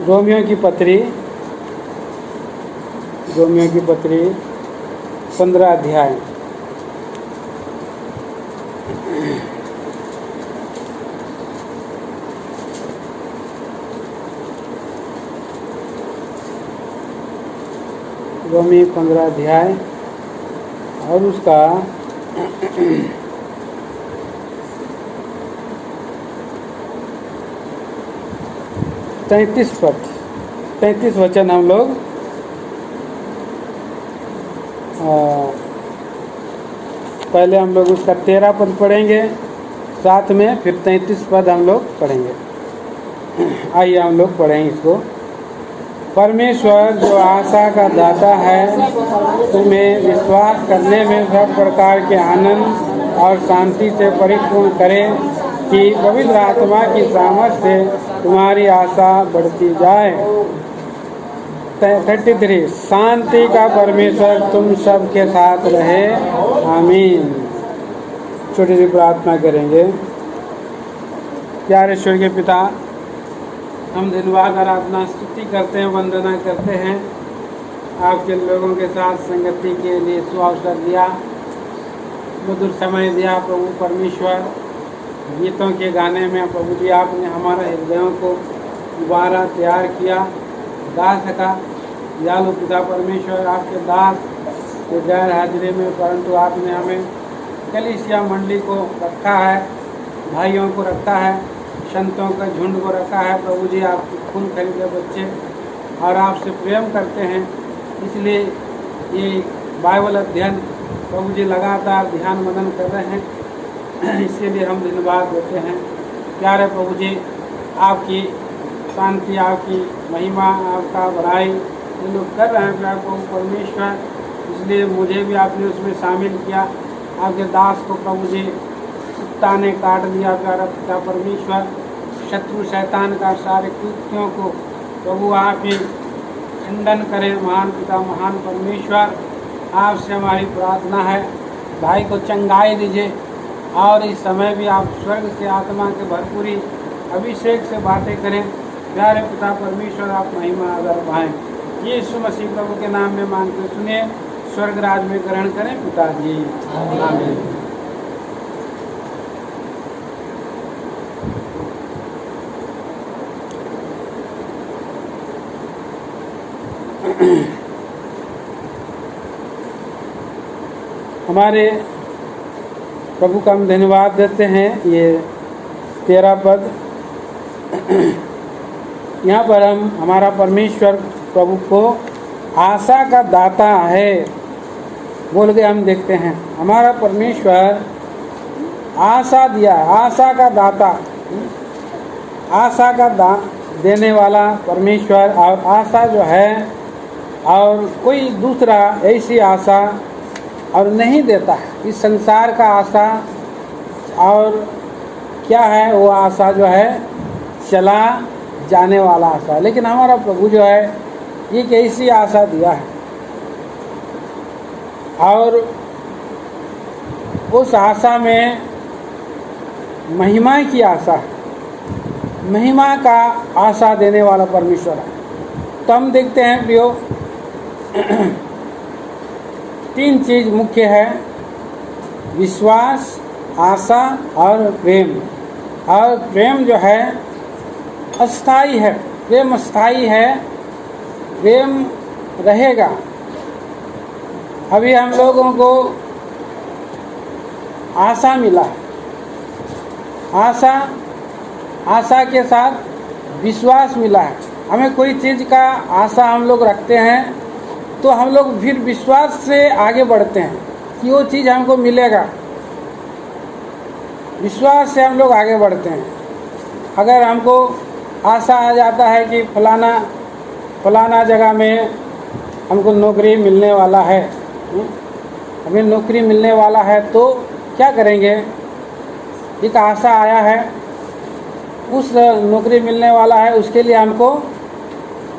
Romeo की पत्री 15 अध्याय। रोमी 15 अध्याय और उसका 33 वचन हम लोग पहले हम लोग उसका 13 पद पढ़ेंगे, साथ में फिर 33 पद हम लोग पढ़ेंगे। आइए हम लोग पढ़ेंगे इसको। परमेश्वर जो आशा का दाता है, तुम्हें विश्वास करने में सब प्रकार के आनंद और शांति से परिपूर्ण करे कि पवित्र आत्मा की सामर्थ से तुम्हारी आशा बढ़ती जाए। 33 शांति का परमेश्वर तुम सब के साथ रहे, आमीन। छोटी सी प्रार्थना करेंगे। प्यारे ईश्वर के पिता, हम धन्यवाद आराधना स्तुति करते हैं, वंदना करते हैं। आपके लोगों के साथ संगति के लिए सुअवसर दिया, मधुर समय दिया प्रभु परमेश्वर। गीतों के गाने में प्रभु जी आपने हमारे हृदयों को दोबारा तैयार किया, गा सका। दयालु पिता परमेश्वर, आपके दास के गैर हाजिरी में, परंतु आपने हमें कलीसिया मंडली को रखा है, भाइयों को रखा है, संतों का झुंड को रखा है। प्रभु जी आपके खून खरीदे बच्चे और आपसे प्रेम करते हैं, इसलिए ये बाइबल अध्ययन प्रभु जी लगातार ध्यान मनन कर रहे हैं, इसीलिए हम धन्यवाद देते हैं। प्यारे प्रभु जी, आपकी शांति, आपकी महिमा, आपका बड़ाई ये लोग कर रहे हैं प्यारे प्रभु परमेश्वर, इसलिए मुझे भी आपने उसमें शामिल किया। आपके दास को प्रभु जी कुत्ता ने काट दिया प्यारा पिता परमेश्वर। शत्रु शैतान का सारे कृत्यों को प्रभु आप ही खंडन करें। महान पिता, महान परमेश्वर, आपसे हमारी प्रार्थना है, भाई को चंगाई दीजिए और इस समय भी आप स्वर्ग से आत्मा के भरपूरी अभिषेक से बातें करें। प्यारे पिता परमेश्वर, आप महिमा आदर पाएँ। यीशु मसीह प्रभु के नाम में मांग के सुनिए, स्वर्ग राज में ग्रहण करें पिताजी, आमीन। हमारे प्रभु का हम धन्यवाद देते हैं। ये 13 पद यहाँ पर हम हमारा परमेश्वर प्रभु को आशा का दाता है बोल के हम देखते हैं। हमारा परमेश्वर आशा दिया, आशा का दाता, आशा का देने वाला परमेश्वर। और आशा जो है और कोई दूसरा ऐसी आशा और नहीं देता है। इस संसार का आशा और क्या है, वो आशा जो है चला जाने वाला आशा, लेकिन हमारा प्रभु जो है एक ऐसी आशा दिया है और उस आशा में महिमा की आशा, महिमा का आशा देने वाला परमेश्वर है। तो हम देखते हैं प्रियो, 3 चीज़ मुख्य है, विश्वास, आशा और प्रेम। और प्रेम जो है अस्थाई है, प्रेम अस्थाई है, प्रेम रहेगा। अभी हम लोगों को आशा मिला है, आशा के साथ विश्वास मिला है। हमें कोई चीज़ का आशा हम लोग रखते हैं तो हम लोग फिर विश्वास से आगे बढ़ते हैं कि वो चीज़ हमको मिलेगा। विश्वास से हम लोग आगे बढ़ते हैं। अगर हमको आशा आ जाता है कि फलाना जगह में हमको नौकरी मिलने वाला है, हमें नौकरी मिलने वाला है, तो क्या करेंगे? एक आशा आया है, उस नौकरी मिलने वाला है, उसके लिए हमको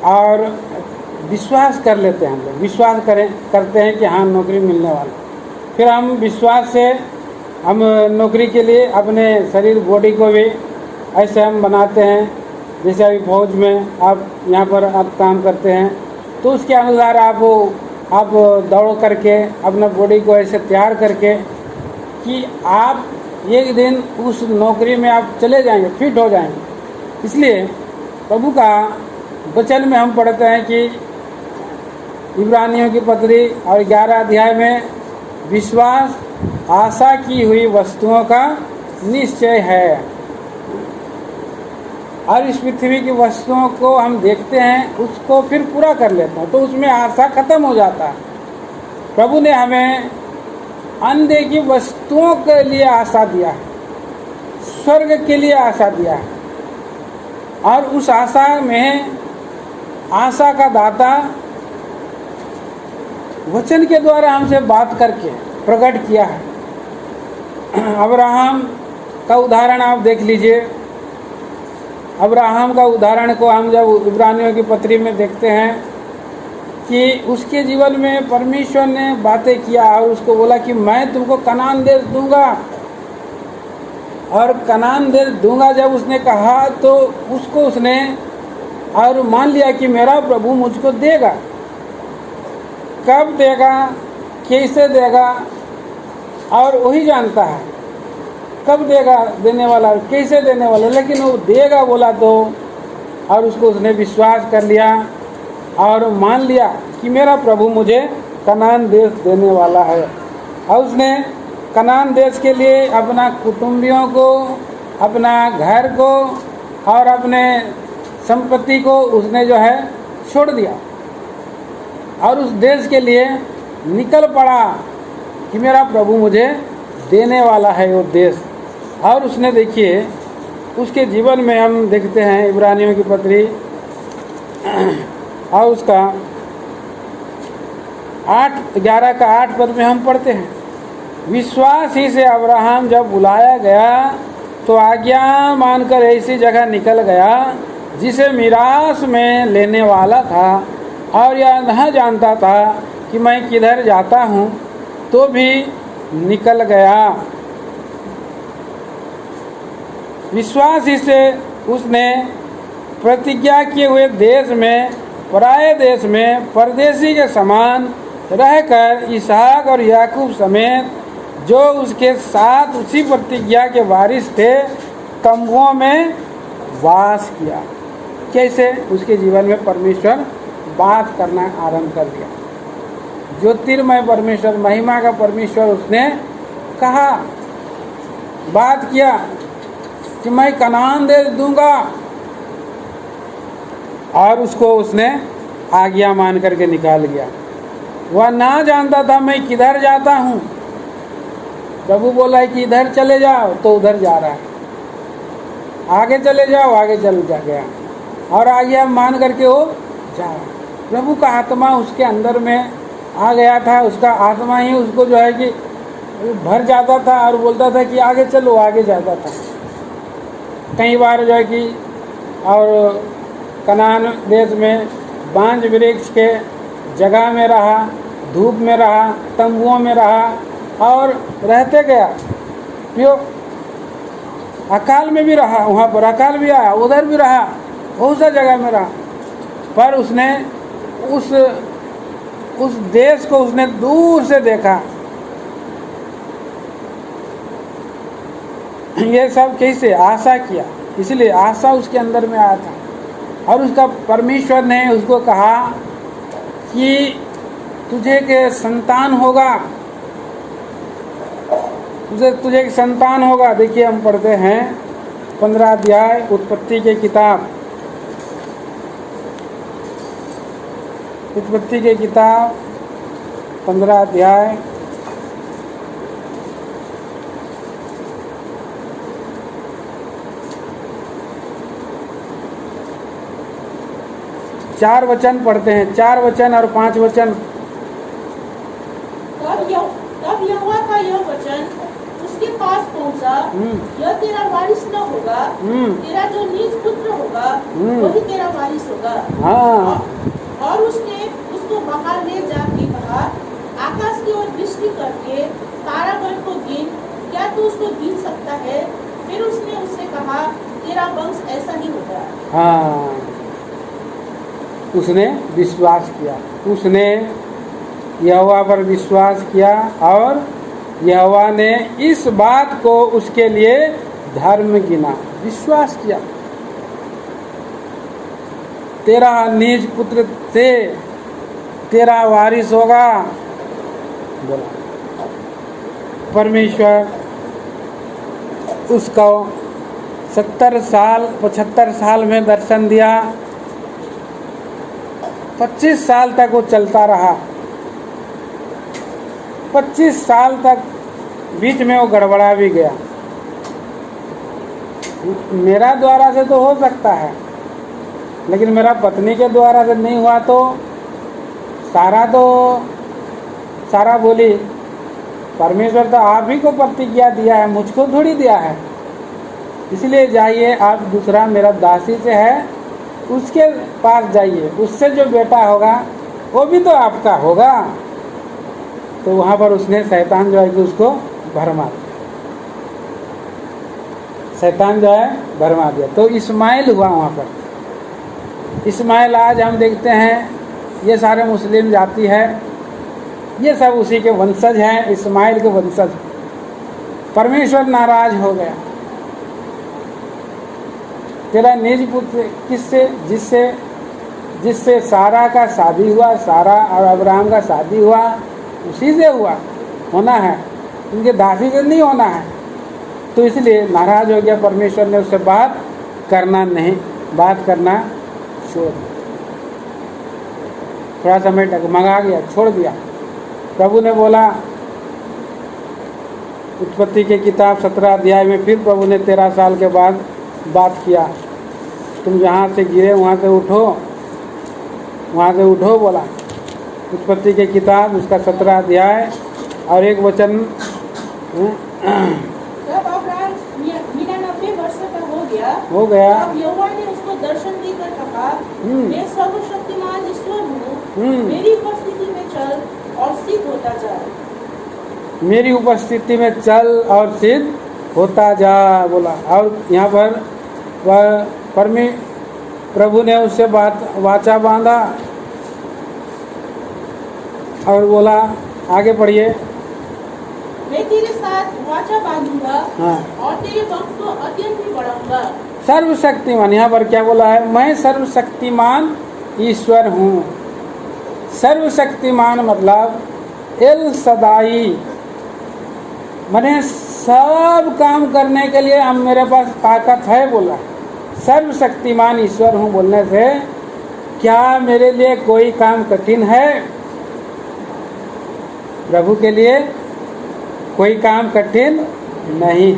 और विश्वास कर लेते हैं। हम लोग विश्वास करते हैं कि हाँ नौकरी मिलने वाला। फिर हम विश्वास से हम नौकरी के लिए अपने शरीर बॉडी को भी ऐसे हम बनाते हैं जैसे अभी फौज में आप यहाँ पर आप काम करते हैं तो उसके अनुसार आप दौड़ करके अपना बॉडी को ऐसे तैयार करके कि आप एक दिन उस नौकरी में आप चले जाएंगे, फिट हो जाएंगे। इसलिए प्रभु का वचन में हम पढ़ते हैं कि इब्रानियों की पत्री और 11 अध्याय में विश्वास आशा की हुई वस्तुओं का निश्चय है। और इस पृथ्वी की वस्तुओं को हम देखते हैं, उसको फिर पूरा कर लेते हैं, तो उसमें आशा खत्म हो जाता है। प्रभु ने हमें अनदेखी वस्तुओं के लिए आशा दिया है, स्वर्ग के लिए आशा दिया है। और उस आशा में आशा का दाता वचन के द्वारा हमसे बात करके प्रकट किया है। अब्राहम का उदाहरण आप देख लीजिए। अब्राहम का उदाहरण को हम जब इब्रानियों की पत्री में देखते हैं कि उसके जीवन में परमेश्वर ने बातें किया और उसको बोला कि मैं तुमको कनान देश दूंगा। और कनान देश दूंगा जब उसने कहा तो उसको उसने और मान लिया कि मेरा प्रभु मुझको देगा। कब देगा, कैसे देगा, और वही जानता है कब देगा देने वाला, कैसे देने वाला, लेकिन वो देगा बोला तो, और उसको उसने विश्वास कर लिया और मान लिया कि मेरा प्रभु मुझे कनान देश देने वाला है। और उसने कनान देश के लिए अपना कुटुंबियों को, अपना घर को और अपने संपत्ति को उसने जो है छोड़ दिया और उस देश के लिए निकल पड़ा कि मेरा प्रभु मुझे देने वाला है वो देश। और उसने देखिए उसके जीवन में हम देखते हैं इब्रानियों की पत्री और उसका 11 का 8 पद में हम पढ़ते हैं, विश्वास ही से अब्राहम जब बुलाया गया तो आज्ञा मानकर ऐसी जगह निकल गया जिसे मिरास में लेने वाला था, और यह न जानता था कि मैं किधर जाता हूँ, तो भी निकल गया। विश्वास ही से उसने प्रतिज्ञा किए हुए देश में, पराये देश में परदेशी के समान रहकर इसहाक और याकूब समेत जो उसके साथ उसी प्रतिज्ञा के वारिस थे तंबुओं में वास किया। कैसे उसके जीवन में परमेश्वर बात करना आरंभ कर दिया। ज्योतिर्मय परमेश्वर, महिमा का परमेश्वर उसने कहा, बात किया कि मैं कनान देश दूंगा, और उसको उसने आज्ञा मान करके निकाल गया। वह ना जानता था मैं किधर जाता हूँ। प्रभु बोला है कि इधर चले जाओ तो उधर जा रहा है, आगे चले जाओ आगे चल जा गया, और आज्ञा मान करके वो जा रहा है। प्रभु का आत्मा उसके अंदर में आ गया था। उसका आत्मा ही उसको जो है कि भर जाता था और बोलता था कि आगे चलो, आगे जाता था। कई बार जो है कि और कनान देश में बांज वृक्ष के जगह में रहा, धूप में रहा, तंबुओं में रहा और रहते गया। क्यों? अकाल में भी रहा, वहाँ पर अकाल भी आया, उधर भी रहा, बहुत सा जगह में रहा, पर उसने उस देश को उसने दूर से देखा। ये सब कैसे? आशा किया, इसलिए आशा उसके अंदर में आया था। और उसका परमेश्वर ने उसको कहा कि तुझे के संतान होगा, तुझे एक संतान होगा। देखिए हम पढ़ते हैं 15 अध्याय उत्पत्ति की किताब, उत्पत्ति की किताब 15 अध्याय चार वचन पढ़ते हैं, 4 वचन और 5 वचन। तब यहोवा का यह वचन उसके पास पहुंचा, यह तेरा वारिस न होगा, तेरा जो निज पुत्र होगा वही तेरा वारिस होगा। हाँ। और उसने उसको बाहर ले जाके कहा, आकाश की ओर दृष्टि करके तारागण को गिन, क्या तू उसको गिन सकता है? फिर उसने उससे कहा, तेरा वंश ऐसा ही होगा। हाँ, उसने विश्वास किया, उसने यहोवा पर विश्वास किया और यहोवा ने इस बात को उसके लिए धर्म गिना, विश्वास किया। तेरा निज पुत्र से तेरा वारिस होगा, बोला। परमेश्वर उसको 75 साल में दर्शन दिया। 25 साल तक वो चलता रहा। 25 साल तक बीच में वो गड़बड़ा भी गया। मेरा द्वारा से तो हो सकता है, लेकिन मेरा पत्नी के द्वारा से नहीं हुआ। तो सारा बोली, परमेश्वर तो आप ही को प्रतिज्ञा दिया है, मुझको थोड़ी दिया है। इसलिए जाइए, आप दूसरा मेरा दासी से है, उसके पास जाइए, उससे जो बेटा होगा वो भी तो आपका होगा। तो वहाँ पर उसने शैतान जो है कि उसको भरमा दिया, शैतान जो है भरमा दिया। तो इस्माइल हुआ वहाँ पर। इस्माइल आज हम देखते हैं ये सारे मुस्लिम जाति है, ये सब उसी के वंशज हैं, इस्माइल के वंशज। परमेश्वर नाराज हो गया। तेरा निज पुत्र किससे, जिससे सारा का शादी हुआ, सारा और अब्राहम का शादी हुआ, उसी से होना है, उनके दासी से नहीं होना है। तो इसलिए नाराज हो गया। परमेश्वर ने उससे बात करना छोड़ दिया। थोड़ा समय डगमगा गया, छोड़ दिया। प्रभु ने बोला, उत्पत्ति के किताब 17 अध्याय में फिर प्रभु ने 13 साल के बाद बात किया। तुम जहाँ से गिरे वहाँ से उठो बोला। उत्पत्ति के किताब उसका 17 अध्याय और 1 वचन। जब अब्राहम 99 वर्ष का हो गया, तब यहोवा ने उसको दर्शन देकर कहा, मैं सर्वशक्तिमान ईश्वर हूँ, मेरी उपस्थिति में चल और सिद्ध होता जा। मेरी उपस्थिति में चल और सिद्ध होता जा बोला। और यहाँ पर प्रभु ने उससे वाचा बांधा और बोला, आगे पढ़िए। मैं तेरे साथ वाचा बांधूंगा, हाँ, और तेरे वंश को अत्यंत ही बढ़ाऊंगा। सर्वशक्तिमान, यहाँ पर क्या बोला है? मैं सर्वशक्तिमान ईश्वर हूँ। सर्वशक्तिमान मतलब एल सदाई, मैंने सब काम करने के लिए अब मेरे पास ताकत है बोला। सर्वशक्तिमान ईश्वर हूँ बोलने से क्या मेरे लिए कोई काम कठिन है? प्रभु के लिए कोई काम कठिन नहीं।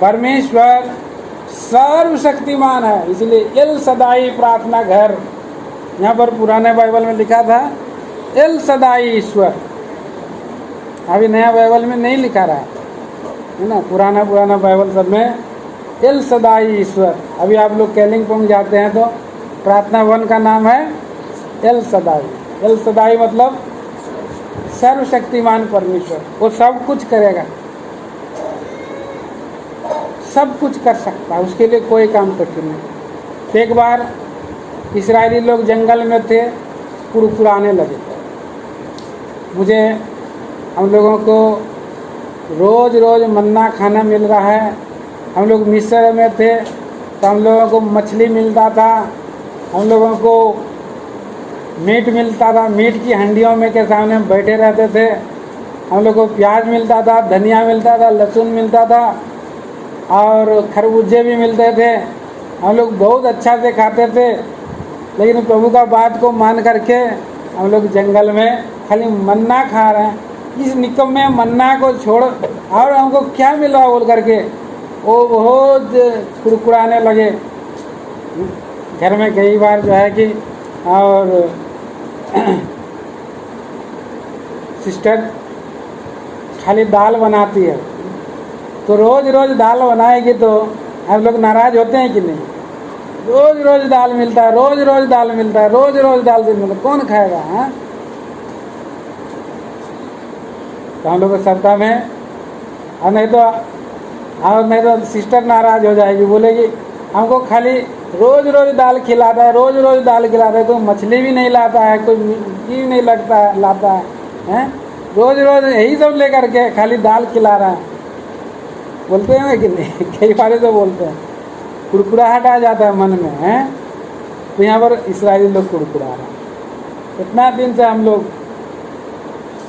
परमेश्वर सर्वशक्तिमान है, इसलिए एल सदाई प्रार्थना घर, यहाँ पर पुराने बाइबल में लिखा था एल सदाई ईश्वर। अभी नया बाइबल में नहीं लिखा रहा है ना, पुराना बाइबल सब में एल सदाई ईश्वर। अभी आप लोग कैलिंगपोंग जाते हैं तो प्रार्थना वन का नाम है एल सदाई। एल सदाई मतलब सर्वशक्तिमान परमेश्वर, वो सब कुछ करेगा, सब कुछ कर सकता है, उसके लिए कोई काम कठिन नहीं। एक बार इस्राएली लोग जंगल में थे, कुड़कुड़ाने लगे। मुझे हम लोगों को रोज़ रोज़ मन्ना खाना मिल रहा है। हम लोग मिस्र में थे तो हम लोगों को मछली मिलता था, हम लोगों को मीट मिलता था, मीट की हंडियों में के सामने बैठे रहते थे। हम लोग को प्याज मिलता था, धनिया मिलता था, लहसुन मिलता था और खरबूजे भी मिलते थे। हम लोग बहुत अच्छा से खाते थे। लेकिन प्रभु का बात को मान करके हम लोग जंगल में खाली मन्ना खा रहे हैं। इस निकम्मे मन्ना को छोड़ और हमको क्या मिल रहा बोल करके वो बहुत कुड़कुड़ाने लगे। घर में कई बार जो है कि और सिस्टर खाली दाल बनाती है, तो रोज़ रोज़ दाल बनाएगी तो हम लोग नाराज़ होते हैं कि नहीं? रोज़ रोज़ दाल मिलता है, रोज़ रोज़ दाल मिलता है, रोज़ रोज़ दाल मिलता है, कौन खाएगा? हाँ, तो हम लोग को सप्ताह में, और नहीं तो और नहीं तो सिस्टर नाराज हो जाएगी, बोलेगी हमको खाली रोज रोज दाल खिलाता है, रोज रोज दाल खिलाता है, कोई मछली भी नहीं लाता है, कोई भी नहीं लगता है लाता है, हैं? रोज रोज यही सब लेकर के खाली दाल खिला रहा है। बोलते हैं कि नहीं? कई बार तो बोलते हैं, कुड़कुड़ाहट आ जाता है मन में, हैं? तो यहाँ पर इस्राएली लोग कुड़कुड़ा रहे हैं। इतना दिन से हम लोग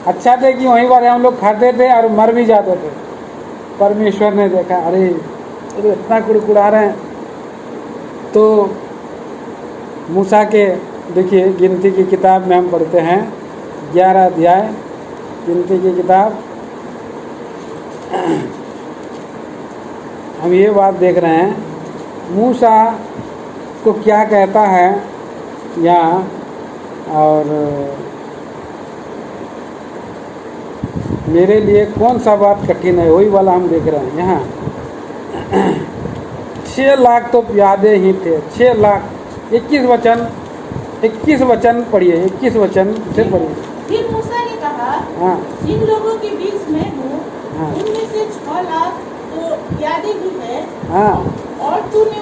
अच्छा थे कि वहीं पर हम लोग खाते थे और मर भी जाते थे। परमेश्वर ने देखा, अरे इतना कुड़कुड़ा रहे हैं। तो मूसा के देखिए गिनती की किताब में हम पढ़ते हैं 11 अध्याय गिनती की किताब, हम ये बात देख रहे हैं मूसा को क्या कहता है यहाँ, और मेरे लिए कौन सा बात कठिन है, वही वाला हम देख रहे हैं यहाँ। 6 लाख तो प्यादे ही थे, 6 लाख। 21 वचन पढ़िए, 21 वचन से पढ़िए। फिर मूसा ने कहा, हाँ, जिन लोगों के बीच मैं हूँ, हाँ, उनमें से 6 लाख तो प्यादे ही है। हाँ, और तूने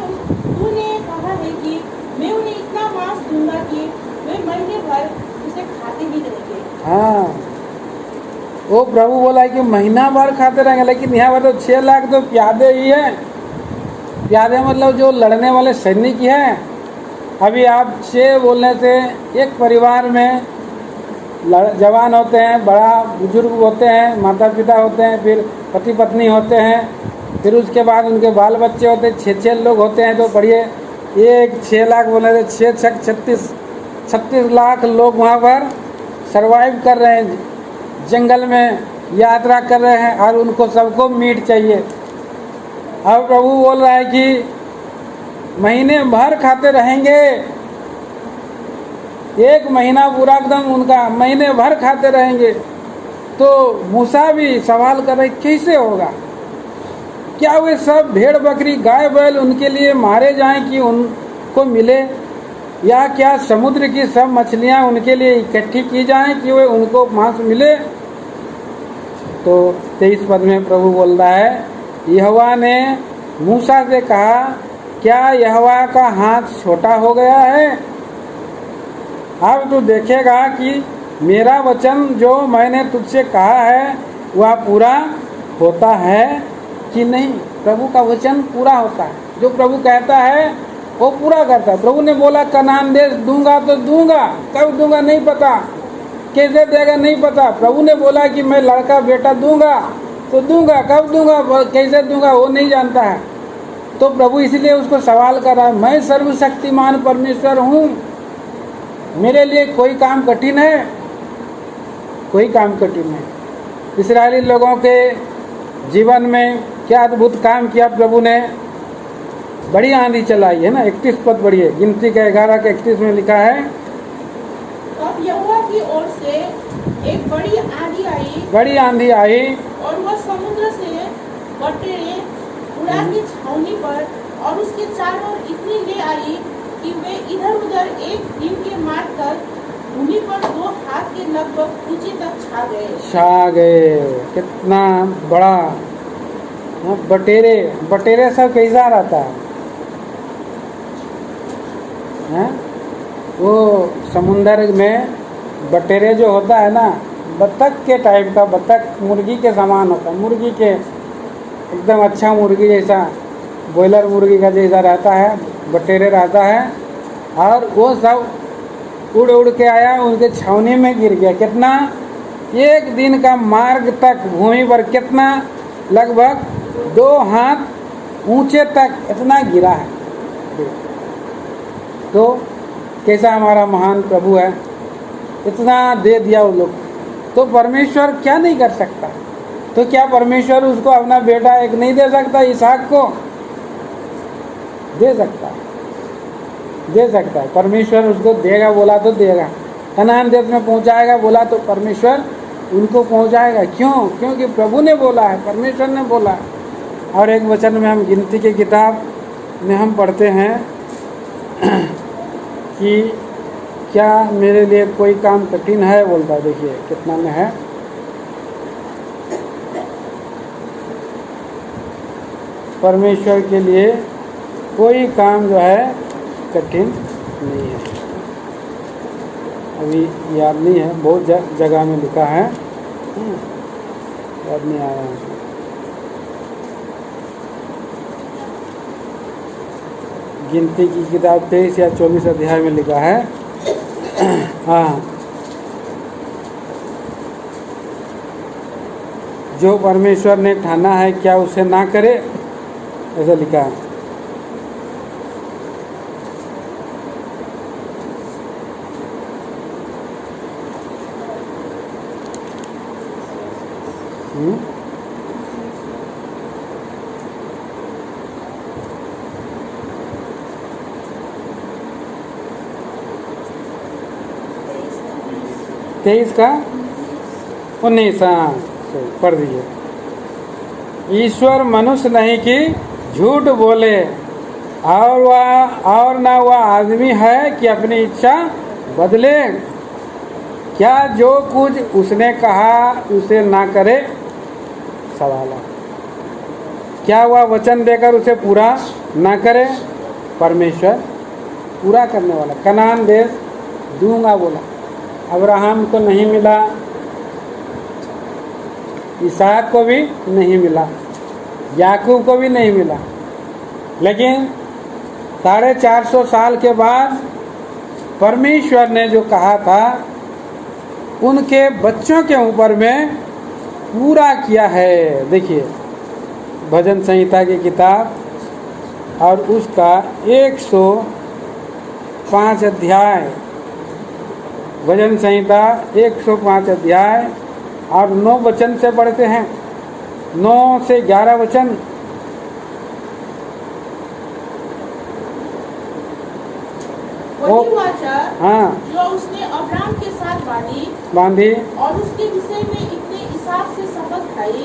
कहा है कि मैं उन्हें इतना मांस दूंगा कि वे महीने भर उसे खाते ही रहेंगे। हाँ, वो प्रभु बोला है कि महीना भर खाते रहेंगे, लेकिन यहाँ पर तो 6 लाख तो प्यादे ही है। प्यादे मतलब जो लड़ने वाले सैनिक ही है। अभी आप 6 बोलने से एक परिवार में जवान होते हैं, बड़ा बुजुर्ग होते हैं, माता पिता होते हैं, फिर पति पत्नी होते हैं, फिर उसके बाद उनके बाल बच्चे होते हैं, 6 लोग होते हैं। तो पढ़िए, एक 6 लाख बोले थे, 6 छक 36 लाख लोग वहाँ पर सरवाइव कर रहे हैं, जंगल में यात्रा कर रहे हैं, और उनको सबको मीट चाहिए। अब प्रभु बोल रहा है कि महीने भर खाते रहेंगे, 1 महीना पूरा एकदम उनका महीने भर खाते रहेंगे। तो मूसा भी सवाल कर रहे कैसे होगा, क्या वे सब भेड़ बकरी गाय बैल उनके लिए मारे जाएं कि उनको मिले, या क्या समुद्र की सब मछलियां उनके लिए इकट्ठी की जाएं कि वे उनको मांस मिले। तो 23 पद में प्रभु बोल रहा है, यहोवा ने मूसा से कहा, क्या यहोवा का हाथ छोटा हो गया है? अब तू देखेगा कि मेरा वचन जो मैंने तुझसे कहा है वह पूरा होता है कि नहीं। प्रभु का वचन पूरा होता है, जो प्रभु कहता है वो पूरा करता है। प्रभु ने बोला कनान देश दूंगा तो दूंगा, कब दूंगा नहीं पता, कैसे देगा नहीं पता। प्रभु ने बोला कि मैं लड़का बेटा दूंगा तो दूंगा, कब दूंगा कैसे दूंगा वो नहीं जानता है। तो प्रभु इसलिए उसको सवाल कर रहा है, मैं सर्वशक्तिमान परमेश्वर हूँ, मेरे लिए कोई काम कठिन है? कोई काम कठिन है। इस्राएली लोगों के जीवन में क्या अद्भुत काम किया प्रभु ने, बड़ी आंधी चलाई है ना। 31 पद बढ़िए, गिनती के 11 के 31 में लिखा है, तब यहोवा की ओर से एक बड़ी आंधी आई और वह समुद्र से बटेरे उड़ा की छावनी पर और उसके चारों ओर इतनी ले आई कि वे इधर उधर एक दिन के मार्ग तक भूमि पर 2 हाथ के लगभग ऊंचे तक छा गए। कितना बड़ा बटेरे सब कैसा रहता है? वो समुंदर में बटेरे जो होता है ना, बतख के टाइप का, बतख मुर्गी के समान होता है, मुर्गी के एकदम अच्छा मुर्गी जैसा, बॉयलर मुर्गी का जैसा रहता है, बटेरे रहता है। और वो सब उड़ उड़ के आया, उनके छावनी में गिर गया। कितना? 1 दिन का मार्ग तक भूमि पर, कितना? लगभग 2 हाथ ऊंचे तक इतना गिरा है। तो कैसा हमारा महान प्रभु है, इतना दे दिया वो लोग। तो परमेश्वर क्या नहीं कर सकता? तो क्या परमेश्वर उसको अपना बेटा एक नहीं दे सकता? इसहाक को दे सकता है, दे सकता है। परमेश्वर उसको देगा, बोला तो देगा। कनान देश में पहुंचाएगा बोला तो परमेश्वर उनको पहुंचाएगा। क्यों? क्योंकि प्रभु ने बोला है, परमेश्वर ने बोला है। और एक वचन में हम गिनती की किताब में हम पढ़ते हैं कि क्या मेरे लिए कोई काम कठिन है, बोलता है। देखिए कितना में है, परमेश्वर के लिए कोई काम जो है कठिन नहीं है। अभी याद नहीं है, बहुत जगह में लिखा है, याद नहीं आ रहा है। गिनती की किताब 23 या 24 अध्याय में लिखा है। हाँ, जो परमेश्वर ने ठाना है क्या उसे ना करे, ऐसा लिखा है। तेईस का 19, हाँ पढ़ दीजिए। ईश्वर मनुष्य नहीं कि झूठ बोले, और ना वह आदमी है कि अपनी इच्छा बदले। क्या जो कुछ उसने कहा उसे ना करे, सवाल है। क्या वह वचन देकर उसे पूरा ना करे, परमेश्वर पूरा करने वाला। कनान देश दूंगा बोला, अब्राहम को नहीं मिला, इसहाक को भी नहीं मिला, याकूब को भी नहीं मिला, लेकिन 450 साल के बाद परमेश्वर ने जो कहा था उनके बच्चों के ऊपर में पूरा किया है। देखिए भजन संहिता की किताब और उसका 105 अध्याय, भजन संहिता 105 अध्याय और 9 वचन से पढ़ते हैं, 9 से 11 वचन। वही वाचा हाँ, जो उसने अब्राहम के साथ बांधी और उसके विषय में इतने इसहाक से शपथ खाई,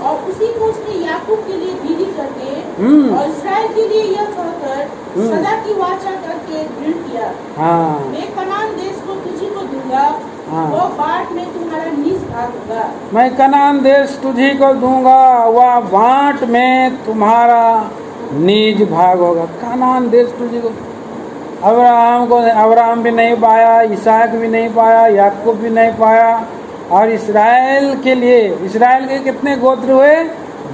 और उसी को उसने याकूब के लिए विधि करके और इस्राएल के लिए यह कहकर सदा की वाचा करके दृढ़ किया। हाँ, मैं कनान देश को तुझी को दूंगा, वह बाट में तुम्हारा निज भाग होगा। मैं कनान देश तुझी को दूंगा, वह बाट में तुम्हारा निज भाग होगा। कनान देश तुझी को, अब्राहम भी नहीं पाया, इसहाक भी नहीं पाया, याकूब भी नहीं पाया, और इस्राएल के लिए, इस्राएल के कितने गोत्र हुए,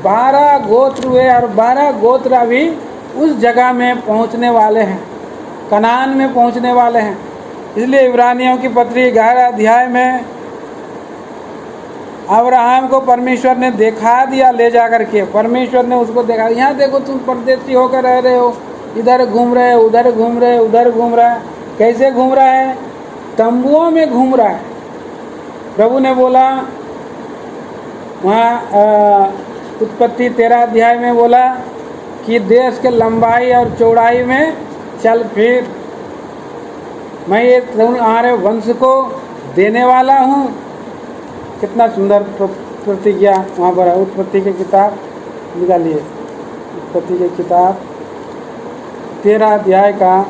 12 गोत्र हुए, और 12 गोत्र अभी उस जगह में पहुंचने वाले हैं, कनान में पहुंचने वाले हैं। इसलिए इब्रानियों की पत्री 11 अध्याय में अब्राहम को परमेश्वर ने देखा दिया ले जा करके, परमेश्वर ने उसको देखा, यहाँ देखो तुम परदेसी होकर रह रहे हो, इधर घूम रहे, उधर घूम रहे, उधर घूम रहा है। कैसे घूम रहा है, तंबुओं में घूम रहा है। प्रभु ने बोला वहाँ उत्पत्ति 13 अध्याय में बोला कि देश के लंबाई और चौड़ाई में चल फिर, मैं ये तुम्हारे वंश को देने वाला हूँ। कितना सुंदर प्रतिज्ञा वहाँ पर है। उत्पत्ति की किताब निकालिए, उत्पत्ति की किताब 13 अध्याय का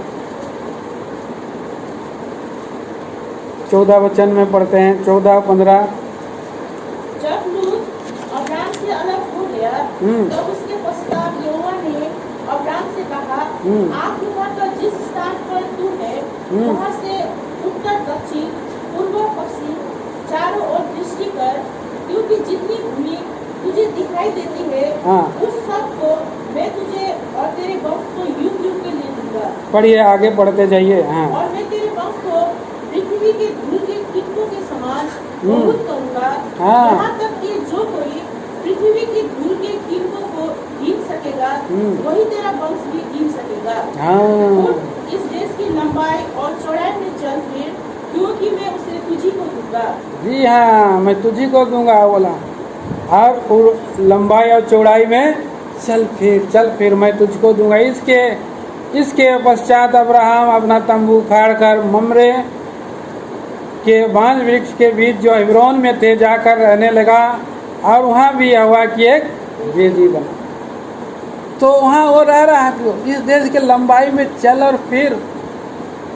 14 वचन में पढ़ते हैं, 14-15। जब लूत अब्राम से अलग हो गया, तब उसके पश्चात यहोवा ने अब्राम से कहा, आप का जिस स्थान पर तू है वहाँ से उत्तर दक्षिण पूर्व पश्चिम चारों ओर दृष्टि कर, क्योंकि जितनी भूमि तुझे दिखाई देती है उस सब को मैं तुझे और तेरे वंश को युग युग के लिए दूंगा। पढ़िए, आगे पढ़ते जाइए। हाँ, और मैं तेरे वंश को पृथ्वी के धूल के कीटों के समान बहुत करूंगा, यहाँ तक कि जो कोई पृथ्वी के धूल के कीटों को गिन सकेगा वही तेरा वंश भी गिन सकेगा। इस देश की लंबाई और चौड़ाई में चल फिर, क्योंकि मैं उसे तुझी को दूंगा। जी हाँ, मैं तुझी को दूंगा बोला, और लंबाई और चौड़ाई में चल फिर मैं तुझको दूंगा। इसके पश्चात अब्राहम अपना तंबू खाड़ कर ममरे के बांज वृक्ष के बीच जो हिब्रोन में थे जाकर रहने लगा, और वहाँ भी यहोवा की एक वेदी बना। तो वहाँ वो रह रहा है, इस देश के लंबाई में चल और फिर।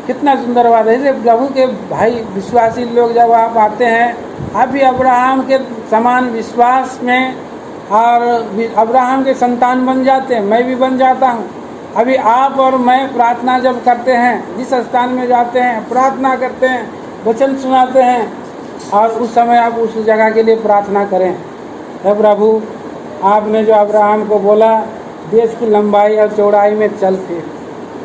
कितना सुंदर बात है। इसलिए प्रभु के भाई विश्वासी लोग जब आप आते हैं, आप भी अब्राहम के समान विश्वास में और अब्राहम के संतान बन जाते हैं, मैं भी बन जाता हूँ। अभी आप और मैं प्रार्थना जब करते हैं, जिस स्थान में जाते हैं, प्रार्थना करते हैं, वचन सुनाते हैं, और उस समय आप उस जगह के लिए प्रार्थना करें, हे प्रभु आपने जो अब्राहम को बोला देश की लंबाई और चौड़ाई में चल फिर।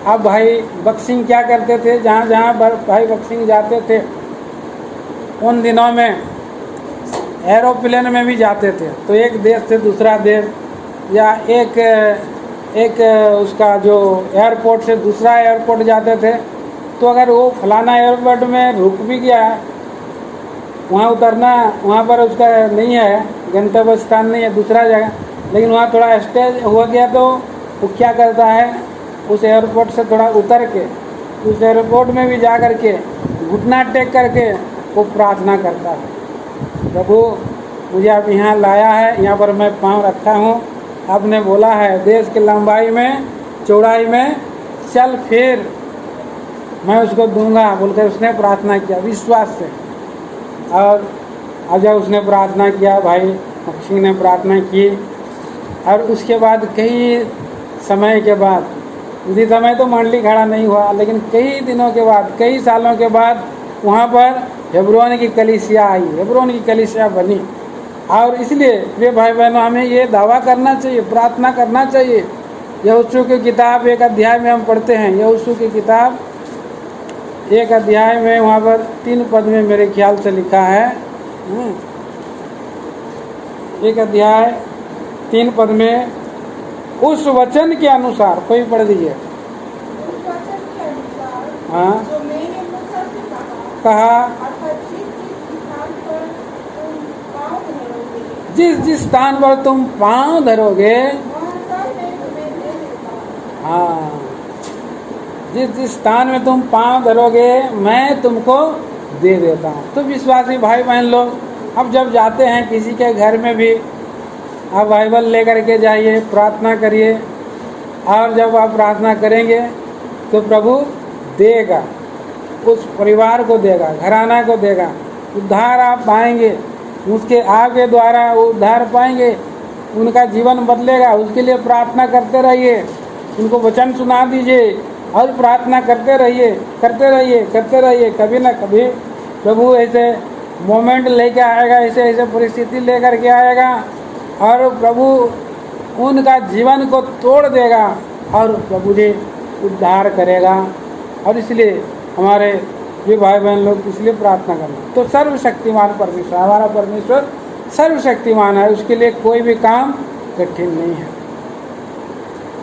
अब भाई बक्सिंग क्या करते थे, जहाँ जहाँ भाई बक्सिंग जाते थे उन दिनों में एरोप्लेन में भी जाते थे, तो एक देश से दूसरा देश, या एक उसका जो एयरपोर्ट से दूसरा एयरपोर्ट जाते थे, तो अगर वो फलाना एयरपोर्ट में रुक भी गया, वहाँ उतरना, वहाँ पर उसका नहीं है, गंतव्य स्थान नहीं है, दूसरा जगह, लेकिन वहाँ थोड़ा स्टेज हो गया, तो वो क्या करता है, उस एयरपोर्ट से थोड़ा उतर के उस एयरपोर्ट में भी जा कर के घुटना टेक करके वो प्रार्थना करता है, प्रभु मुझे आप यहाँ लाया है, यहाँ पर मैं पाँव रखा हूँ, आपने बोला है देश की लंबाई में चौड़ाई में चल फिर, मैं उसको दूंगा बोलकर उसने प्रार्थना किया विश्वास से। और जब उसने प्रार्थना किया, भाई बक्सिंग ने प्रार्थना की, और उसके बाद कई समय के बाद, उसी समय तो मंडली खड़ा नहीं हुआ, लेकिन कई दिनों के बाद, कई सालों के बाद वहाँ पर हेब्रोन की कलीसिया आई, हेब्रोन की कलीसिया बनी। और इसलिए प्रिय भाई बहनों, हमें ये दावा करना चाहिए, प्रार्थना करना चाहिए। यहोशू की किताब 1 अध्याय में हम पढ़ते हैं, यहोशू की किताब 1 अध्याय में वहाँ पर 3 पद में मेरे ख्याल से लिखा है, 1 अध्याय 3 पद में, उस वचन के अनुसार, कोई पढ़ दीजिए। हाँ, कहा जिस जिस स्थान पर तुम पांव धरोगे, हाँ, जिस जिस स्थान में तुम पांव धरोगे मैं तुमको दे देता हूँ। तो विश्वासी भाई बहन लोग, अब जब जाते हैं किसी के घर में भी, आप बाइबल लेकर के जाइए, प्रार्थना करिए, और जब आप प्रार्थना करेंगे तो प्रभु देगा, उस परिवार को देगा, घराना को देगा, उद्धार आप पाएंगे, उसके आगे द्वारा वो उद्धार पाएंगे, उनका जीवन बदलेगा। उसके लिए प्रार्थना करते रहिए, उनको वचन सुना दीजिए और प्रार्थना करते रहिए, करते रहिए, करते रहिए। कभी ना कभी प्रभु ऐसे मोमेंट लेके आएगा, ऐसे ऐसे परिस्थिति लेकर के आएगा, और प्रभु उनका जीवन को तोड़ देगा, और प्रभु जी उद्धार करेगा। और इसलिए हमारे ये भाई बहन लोग इसलिए प्रार्थना करना। तो सर्वशक्तिमान परमेश्वर, हमारा परमेश्वर सर्वशक्तिमान है, उसके लिए कोई भी काम कठिन नहीं है।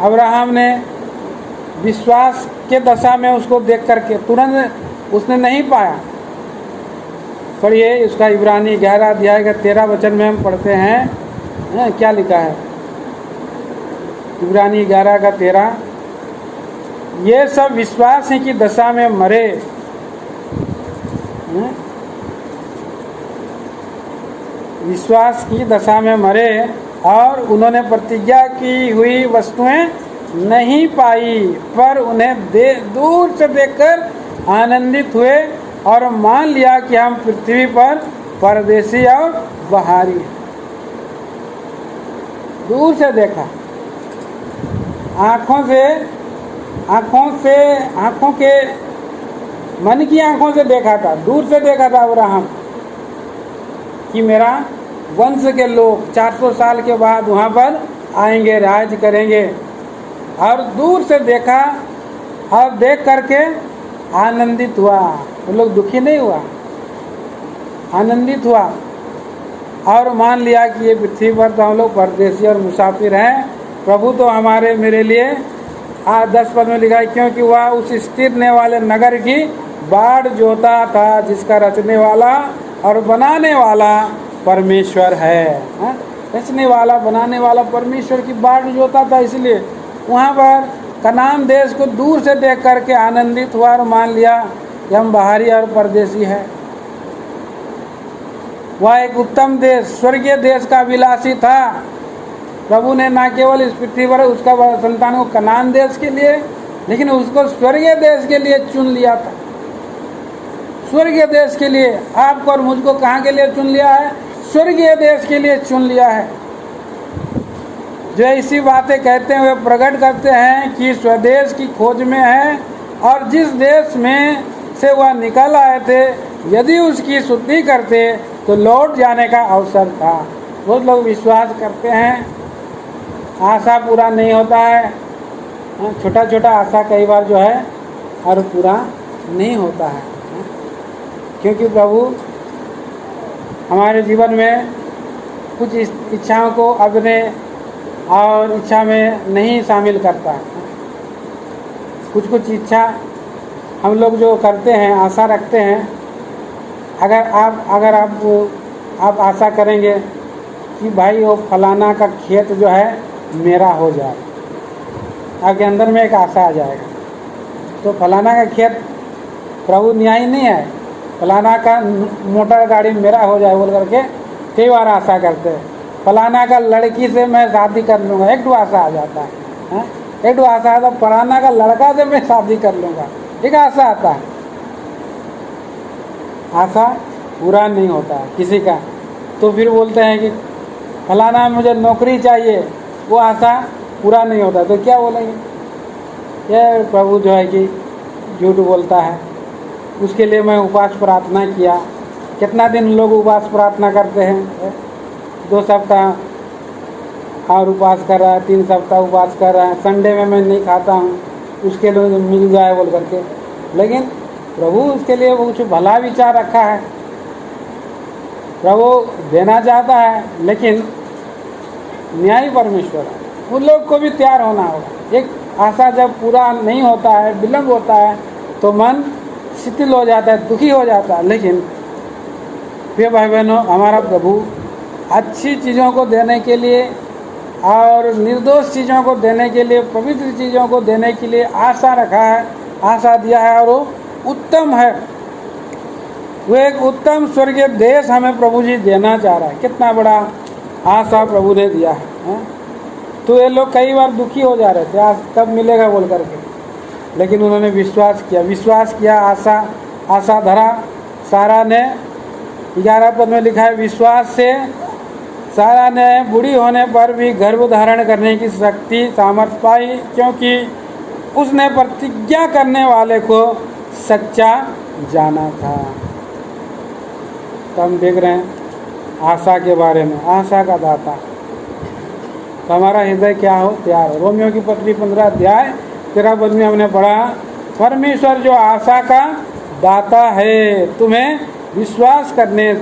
अब्राहम ने विश्वास के दशा में उसको देख करके तुरंत उसने नहीं पाया। पढ़िए उसका इब्रानी 11 अध्याय का 13 वचन में हम पढ़ते हैं, क्या लिखा है, इब्रानी 11 का 13, ये सब विश्वास ही की दशा में मरे, विश्वास की दशा में मरे, और उन्होंने प्रतिज्ञा की हुई वस्तुएं नहीं पाई, पर उन्हें दूर से देखकर आनंदित हुए और मान लिया कि हम पृथ्वी पर परदेसी और बाहरी हैं। दूर से देखा, आँखों के मन की आँखों से देखा था, दूर से देखा था अब्राहम कि मेरा वंश के लोग 400 साल के बाद वहाँ पर आएंगे, राज करेंगे। और दूर से देखा और देख करके आनंदित हुआ, वो लोग दुखी नहीं हुआ, आनंदित हुआ, और मान लिया कि ये पृथ्वी पर तो हम लोग परदेसी और मुसाफिर हैं, प्रभु तो हमारे मेरे लिए 10 पद में लिखा है, क्योंकि वह उस स्थिरने वाले नगर की बाढ़ जोता था, जिसका रचने वाला और बनाने वाला परमेश्वर है। रचने वाला, बनाने वाला परमेश्वर की बाढ़ जोता था, इसलिए वहाँ पर कनान देश को दूर से देख करके आनंदित हुआ और मान लिया कि हम बाहरी और परदेसी हैं। वह एक उत्तम देश, स्वर्गीय देश का अभिलाषी था। प्रभु ने न केवल इस पृथ्वी पर उसका संतान को कनान देश के लिए, लेकिन उसको स्वर्गीय देश के लिए चुन लिया था। स्वर्गीय देश के लिए आपको और मुझको कहाँ के लिए चुन लिया है? स्वर्गीय देश के लिए चुन लिया है। जो ऐसी बातें कहते हैं वे प्रकट करते हैं कि स्वदेश की खोज में है और जिस देश में से वह निकल आए थे यदि उसकी शुद्धि करते तो लौट जाने का अवसर था। बहुत लोग विश्वास करते हैं, आशा पूरा नहीं होता है, छोटा छोटा आशा कई बार जो है और पूरा नहीं होता है, क्योंकि प्रभु हमारे जीवन में कुछ इच्छाओं को अपने और इच्छा में नहीं शामिल करता है। कुछ इच्छा हम लोग जो करते हैं, आशा रखते हैं, अगर आप आशा करेंगे कि भाई वो फलाना का खेत जो है मेरा हो जाए, आपके अंदर में एक आशा आ जाएगा, तो फलाना का खेत प्रभु न्यायी नहीं है, फलाना का मोटर गाड़ी मेरा हो जाए बोल करके कई बार आशा करते हैं। फलाना का लड़की से मैं शादी कर लूँगा, एक दो आशा आ जाता है, एक दो आशा आता है, फलाना का लड़का से मैं शादी कर लूँगा, एक आशा आता है। आशा पूरा नहीं होता है किसी का, तो फिर बोलते हैं कि फलाना मुझे नौकरी चाहिए, वो आशा पूरा नहीं होता, तो क्या बोलेंगे, ये प्रभु जो है कि झूठ बोलता है। उसके लिए मैं उपवास प्रार्थना किया, कितना दिन लोग उपवास प्रार्थना करते हैं, 2 सप्ताह और उपवास कर रहा है, 3 सप्ताह उपवास कर रहा है, संडे में मैं नहीं खाता हूँ, उसके लिए मिल जाए बोल करके। लेकिन प्रभु उसके लिए वो कुछ भला विचार रखा है, प्रभु देना चाहता है, लेकिन न्यायी परमेश्वर है, उन लोग को भी तैयार होना होगा। एक आशा जब पूरा नहीं होता है, विलम्ब होता है, तो मन शिथिल हो जाता है, दुखी हो जाता है। लेकिन प्रिय भाई बहनों, हमारा प्रभु अच्छी चीज़ों को देने के लिए और निर्दोष चीज़ों को देने के लिए, पवित्र चीज़ों को देने के लिए आशा रखा है, आशा दिया है, और वो उत्तम है। वो एक उत्तम स्वर्गीय देश हमें प्रभु जी देना चाह रहा है। कितना बड़ा आशा प्रभु ने दिया है। तो ये लोग कई बार दुखी हो जा रहे थे, आज कब मिलेगा बोल करके, लेकिन उन्होंने विश्वास किया, आशा धरा। सारा ने 11 पद में लिखा है, विश्वास से सारा ने बूढ़ी होने पर भी गर्भ धारण करने की शक्ति सामर्थ्य पाई, क्योंकि उसने प्रतिज्ञा करने वाले को सच्चा जाना था। तो हम देख रहे हैं आशा के बारे में, आशा का दाता। तो हमारा हृदय क्या हो, तैयार हो। रोमियो की पत्री 15 अध्याय 13 पद में हमने पढ़ा, परमेश्वर जो आशा का दाता है, तुम्हें विश्वास करने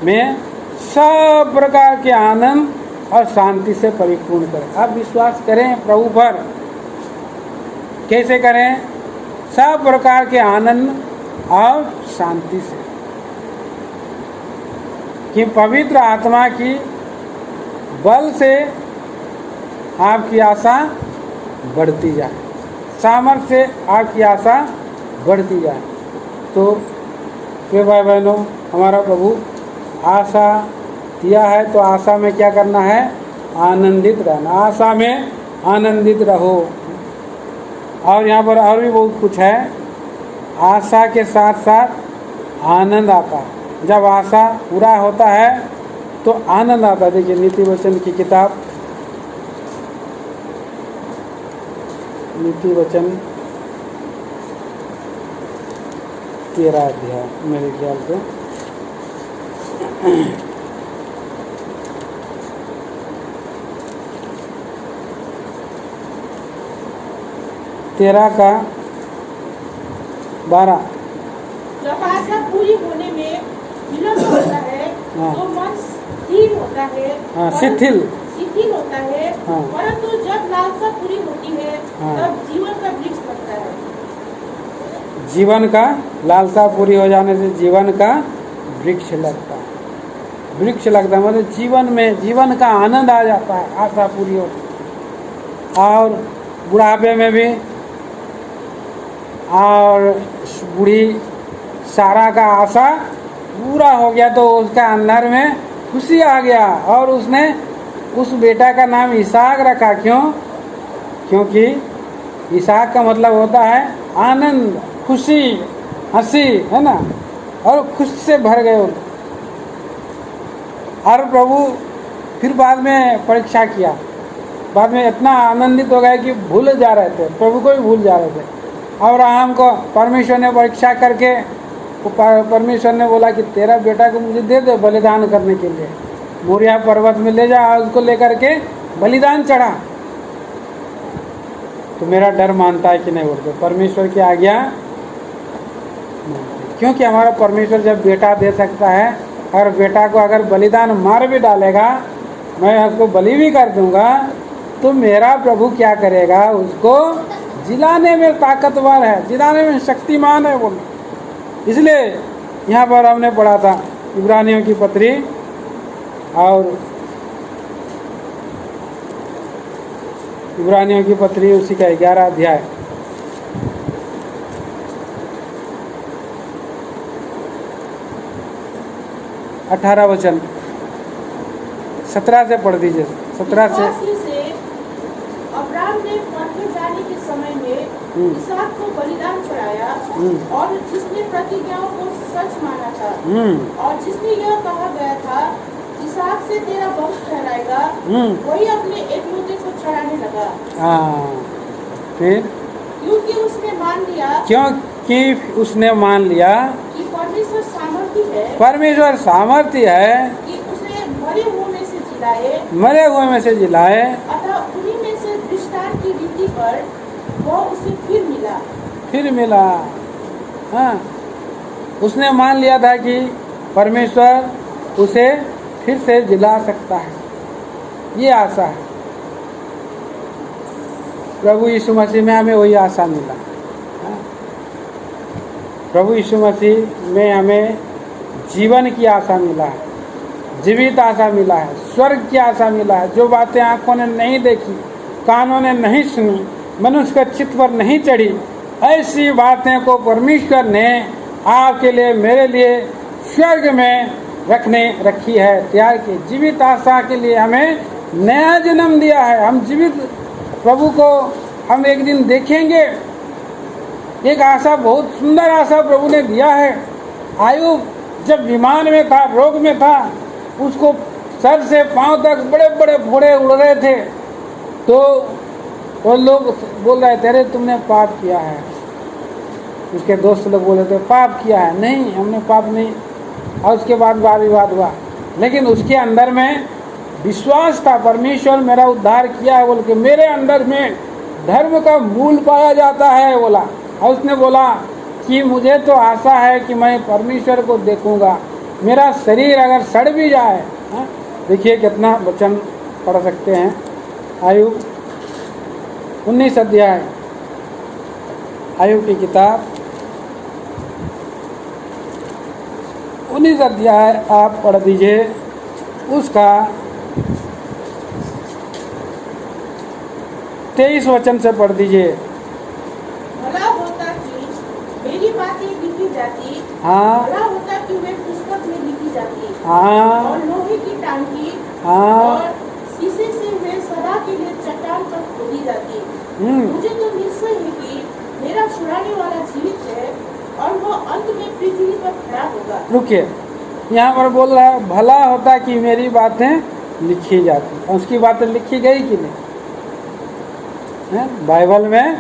में सब प्रकार के आनंद और शांति से परिपूर्ण करें। आप विश्वास करें प्रभु पर, कैसे करें? सब प्रकार के आनंद और शांति से, कि पवित्र आत्मा की बल से आपकी आशा बढ़ती जाए, सामर्थ्य से आपकी आशा बढ़ती जाए। तो प्रिय भाई बहनों, हमारा प्रभु आशा दिया है, तो आशा में क्या करना है? आनंदित रहना। आशा में आनंदित रहो। और यहाँ पर और भी बहुत कुछ है। आशा के साथ साथ आनंद आता है। जब आशा पूरा होता है तो आनंद आता है। देखिए नीति वचन की किताब, नीति वचन 13 अध्याय मेरे ख्याल से, तेरह का 12। जब आशा पूरी होने में विलंब होता है तो मन स्थिर होता है, शिथिल होता है, परंतु जब लालसा पूरी होती है तब जीवन का वृक्ष बनता है। जीवन का लालसा पूरी हो जाने से जीवन का वृक्ष लगता है। वृक्ष लगता है मतलब जीवन में जीवन का आनंद आ जाता है, आशा पूरी हो। और बुढ़ापे में भी, और बूढ़ी सारा का आशा पूरा हो गया तो उसका अंदर में खुशी आ गया, और उसने उस बेटा का नाम इसहाक रखा। क्यों? क्योंकि इसहाक का मतलब होता है आनंद, खुशी, हंसी, है ना। और खुश से भर गए। और प्रभु फिर बाद में परीक्षा किया, बाद में इतना आनंदित हो गए कि भूल जा रहे थे, प्रभु को भी भूल जा रहे थे। अब्राहम को परमेश्वर ने परीक्षा करके परमेश्वर ने बोला कि तेरा बेटा को मुझे दे दे बलिदान करने के लिए, मोरिया पर्वत में ले जा, उसको लेकर के बलिदान चढ़ा। तो मेरा डर मानता है कि नहीं बोलते, परमेश्वर की आज्ञा, क्योंकि हमारा परमेश्वर जब बेटा दे सकता है, और बेटा को अगर बलिदान मार भी डालेगा, मैं उसको बलि भी कर दूंगा, तो मेरा प्रभु क्या करेगा, उसको जिलाने में ताकतवर है, जिलाने में शक्तिमान है बोले। इसलिए यहाँ पर हमने पढ़ा था इब्रानियों की पत्री और इब्रानियों की पत्री उसी का 11 अध्याय 18 वचन 17 से पढ़ दीजिए। 17 से अब्राहम ने मरने जाने के समय में इसहाक को बलिदान चढ़ाया, और जिसने प्रतिज्ञाओं को सच माना था, और जिसने यह कहा गया था इसहाक से तेरा वंश ठहराएगा, वही अपने एकलौते को चढ़ाने लगा। फिर क्योंकि उसने मान लिया कि परमेश्वर सामर्थी है, परमेश्वर सामर्थी है कि उसे मरे हुए में से जिलाए, अतः उन्हीं में से दृष्टांत की रीति पर वो उसे फिर मिला। हाँ, उसने मान लिया था कि परमेश्वर उसे फिर से जिला सकता है, ये आशा है। प्रभु यीशु मसीह में हमें वही आशा मिला। प्रभु यीशु मसीह में हमें जीवन की आशा मिला है, जीवित आशा मिला है, स्वर्ग की आशा मिला है। जो बातें आंखों ने नहीं देखी, कानों ने नहीं सुनी, मनुष्य के चित्त पर नहीं चढ़ी, ऐसी बातें को परमेश्वर ने आपके लिए, मेरे लिए स्वर्ग में रखी है, तैयार की। जीवित आशा के लिए हमें नया जन्म दिया है। हम जीवित प्रभु को हम एक दिन देखेंगे। एक आशा, बहुत सुंदर आशा प्रभु ने दिया है। आयुब जब बीमार में था, रोग में था, उसको सर से पांव तक बड़े बड़े फोड़े उड़ रहे थे, तो वो लोग बोल रहे थे अरे तुमने पाप किया है। उसके दोस्त लोग बोल रहे थे पाप किया है। नहीं, हमने पाप नहीं। और उसके बाद वाद विवाद हुआ, लेकिन उसके अंदर में विश्वास था, परमेश्वर मेरा उद्धार किया है बोल के। मेरे अंदर में धर्म का मूल पाया जाता है बोला। और उसने बोला कि मुझे तो आशा है कि मैं परमेश्वर को देखूंगा, मेरा शरीर अगर सड़ भी जाए। देखिए कितना वचन पढ़ सकते हैं। आयुब 19 अध्याय, आयुब की किताब 19 अध्याय आप पढ़ दीजिए, उसका 23 वचन से पढ़ दीजिए। भला होता कि मेरी बातें लिखी जाती, हाँ, भला होता कि वे पुस्तक में लिखी जाती, हाँ, और लोहे की टांकी, हाँ, और शीशे से वे सदा के लिए चट्टान पर खोदी जाती। मुझे तो निश्चय है कि मेरा छुड़ाने वाला जीवित है, और वो अंत में पृथ्वी पर खड़ा होगा। रुकिए, यहाँ पर बोल रहा है भला होता कि मेरी बातें लिखी जाती। उसकी बातें लिखी गई कि नहीं? बाइबल में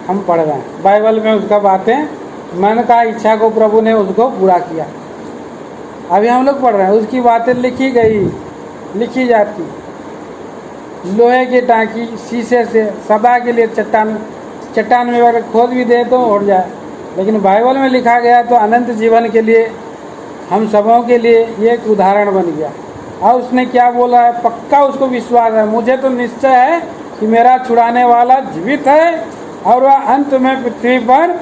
हम पढ़ रहे हैं, बाइबल में उसका बातें, मन का इच्छा को प्रभु ने उसको पूरा किया। अभी हम लोग पढ़ रहे हैं, उसकी बातें लिखी गई, लिखी जाती। लोहे की टांकी, शीशे से सदा के लिए चट्टान में अगर खोद भी दे तो उड़ जाए, लेकिन बाइबल में लिखा गया तो अनंत जीवन के लिए, हम सबों के लिए ये एक उदाहरण बन गया। और उसने क्या बोला है, पक्का उसको विश्वास है, मुझे तो निश्चय है कि मेरा छुड़ाने वाला जीवित है, और वह अंत में पृथ्वी पर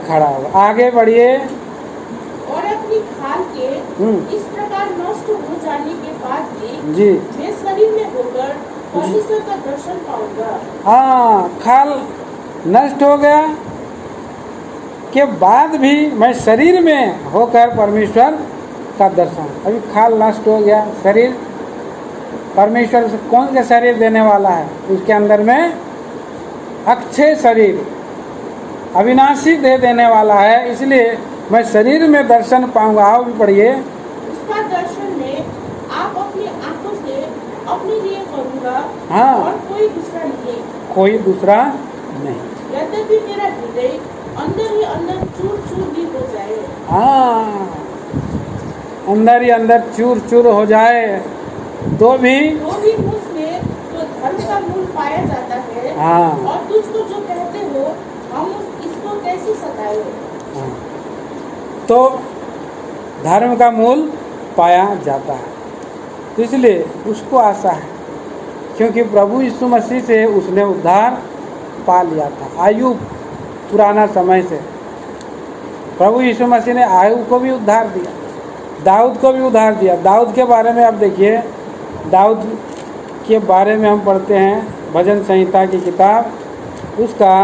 खड़ा होगा। आगे बढ़िए। और अपनी खाल के इस प्रकार नष्ट हो जाने के बाद भी जी मैं शरीर में होकर परमेश्वर का दर्शन पाऊंगा। हाँ, खाल नष्ट हो गया के बाद भी मैं शरीर में होकर परमेश्वर का दर्शन। अभी खाल नष्ट हो गया, शरीर परमेश्वर से कौन सा शरीर देने वाला है? उसके अंदर में अक्षय शरीर, अविनाशी दे देने वाला है, इसलिए मैं शरीर में दर्शन पाऊंगा। आओ भी पढ़िए। उसका दर्शन में आप अपनी आंखों से अपने लिए करूँगा हाँ। और कोई दूसरा नहीं। कोई दूसरा नहीं। यद्यपि मेरा हृदय अंदर ही अंदर चूर चूर भी हो जाए। हाँ, अंदर ही अंदर चूर चूर हो जाए तो भी मुझमें तो धर्म का मूल पाया जाता है। हाँ। और तुझको जो कहते हो हम इसको कैसे सताए। हाँ। तो धर्म का मूल पाया जाता है, इसलिए उसको आशा है, क्योंकि प्रभु यीशु मसीह से उसने उद्धार पा लिया था। आयुब पुराना समय से प्रभु यीशु मसीह ने आयुब को भी उद्धार दिया, दाऊद को भी उद्धार दिया। दाऊद के बारे में आप देखिए, दाऊद के बारे में हम पढ़ते हैं भजन संहिता की किताब, उसका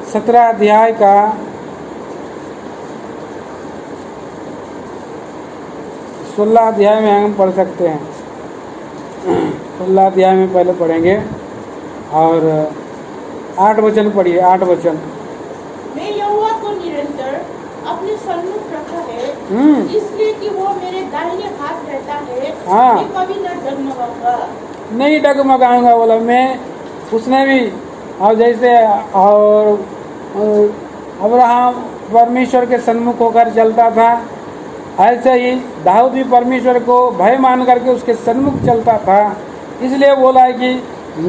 17 अध्याय का 16 अध्याय में हम पढ़ सकते हैं। 16 अध्याय में पहले पढ़ेंगे और 8 वचन पढ़िए, 8 वचन। मैं यहोवा को निरंतर अपने सन्मुख रखा है, इसलिए कि वो मेरे दाहिने हाथ रहता है। हाँ। मैं कभी न डगमगाऊंगा। नहीं डगमगाऊंगा बोला मैं। उसने भी और जैसे और अब्राहम परमेश्वर के सन्मुख होकर चलता था, ऐसे ही दाऊद भी परमेश्वर को भय मान करके उसके सन्मुख चलता था। इसलिए बोला है कि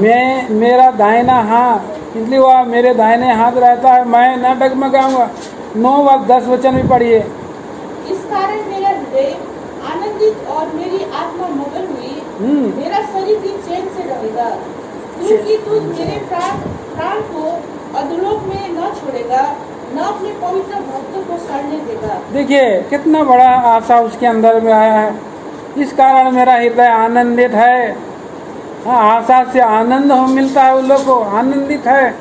मैं मेरा दाहिना हाथ, इसलिए वह मेरे दाहिने हाथ रहता है, मैं न डगमगाऊंगा। 9 व 10 वचन भी पढ़िए। इस कारण मेरा हृदय आनंदित और मेरी आत्मा मगन हुई, मेरा शरीर भी चैन से रहेगा, क्योंकि तू मेरे प्राण को अधोलोक में न छोड़ेगा, न अपने पवित्र भक्तों को सड़ने देगा। देखिए कितना बड़ा आशा उसके अंदर में आया है। इस कारण मेरा हृदय आनंदित है। हाँ, आशा से आनंद हो मिलता है, उन लोग को आनंदित है।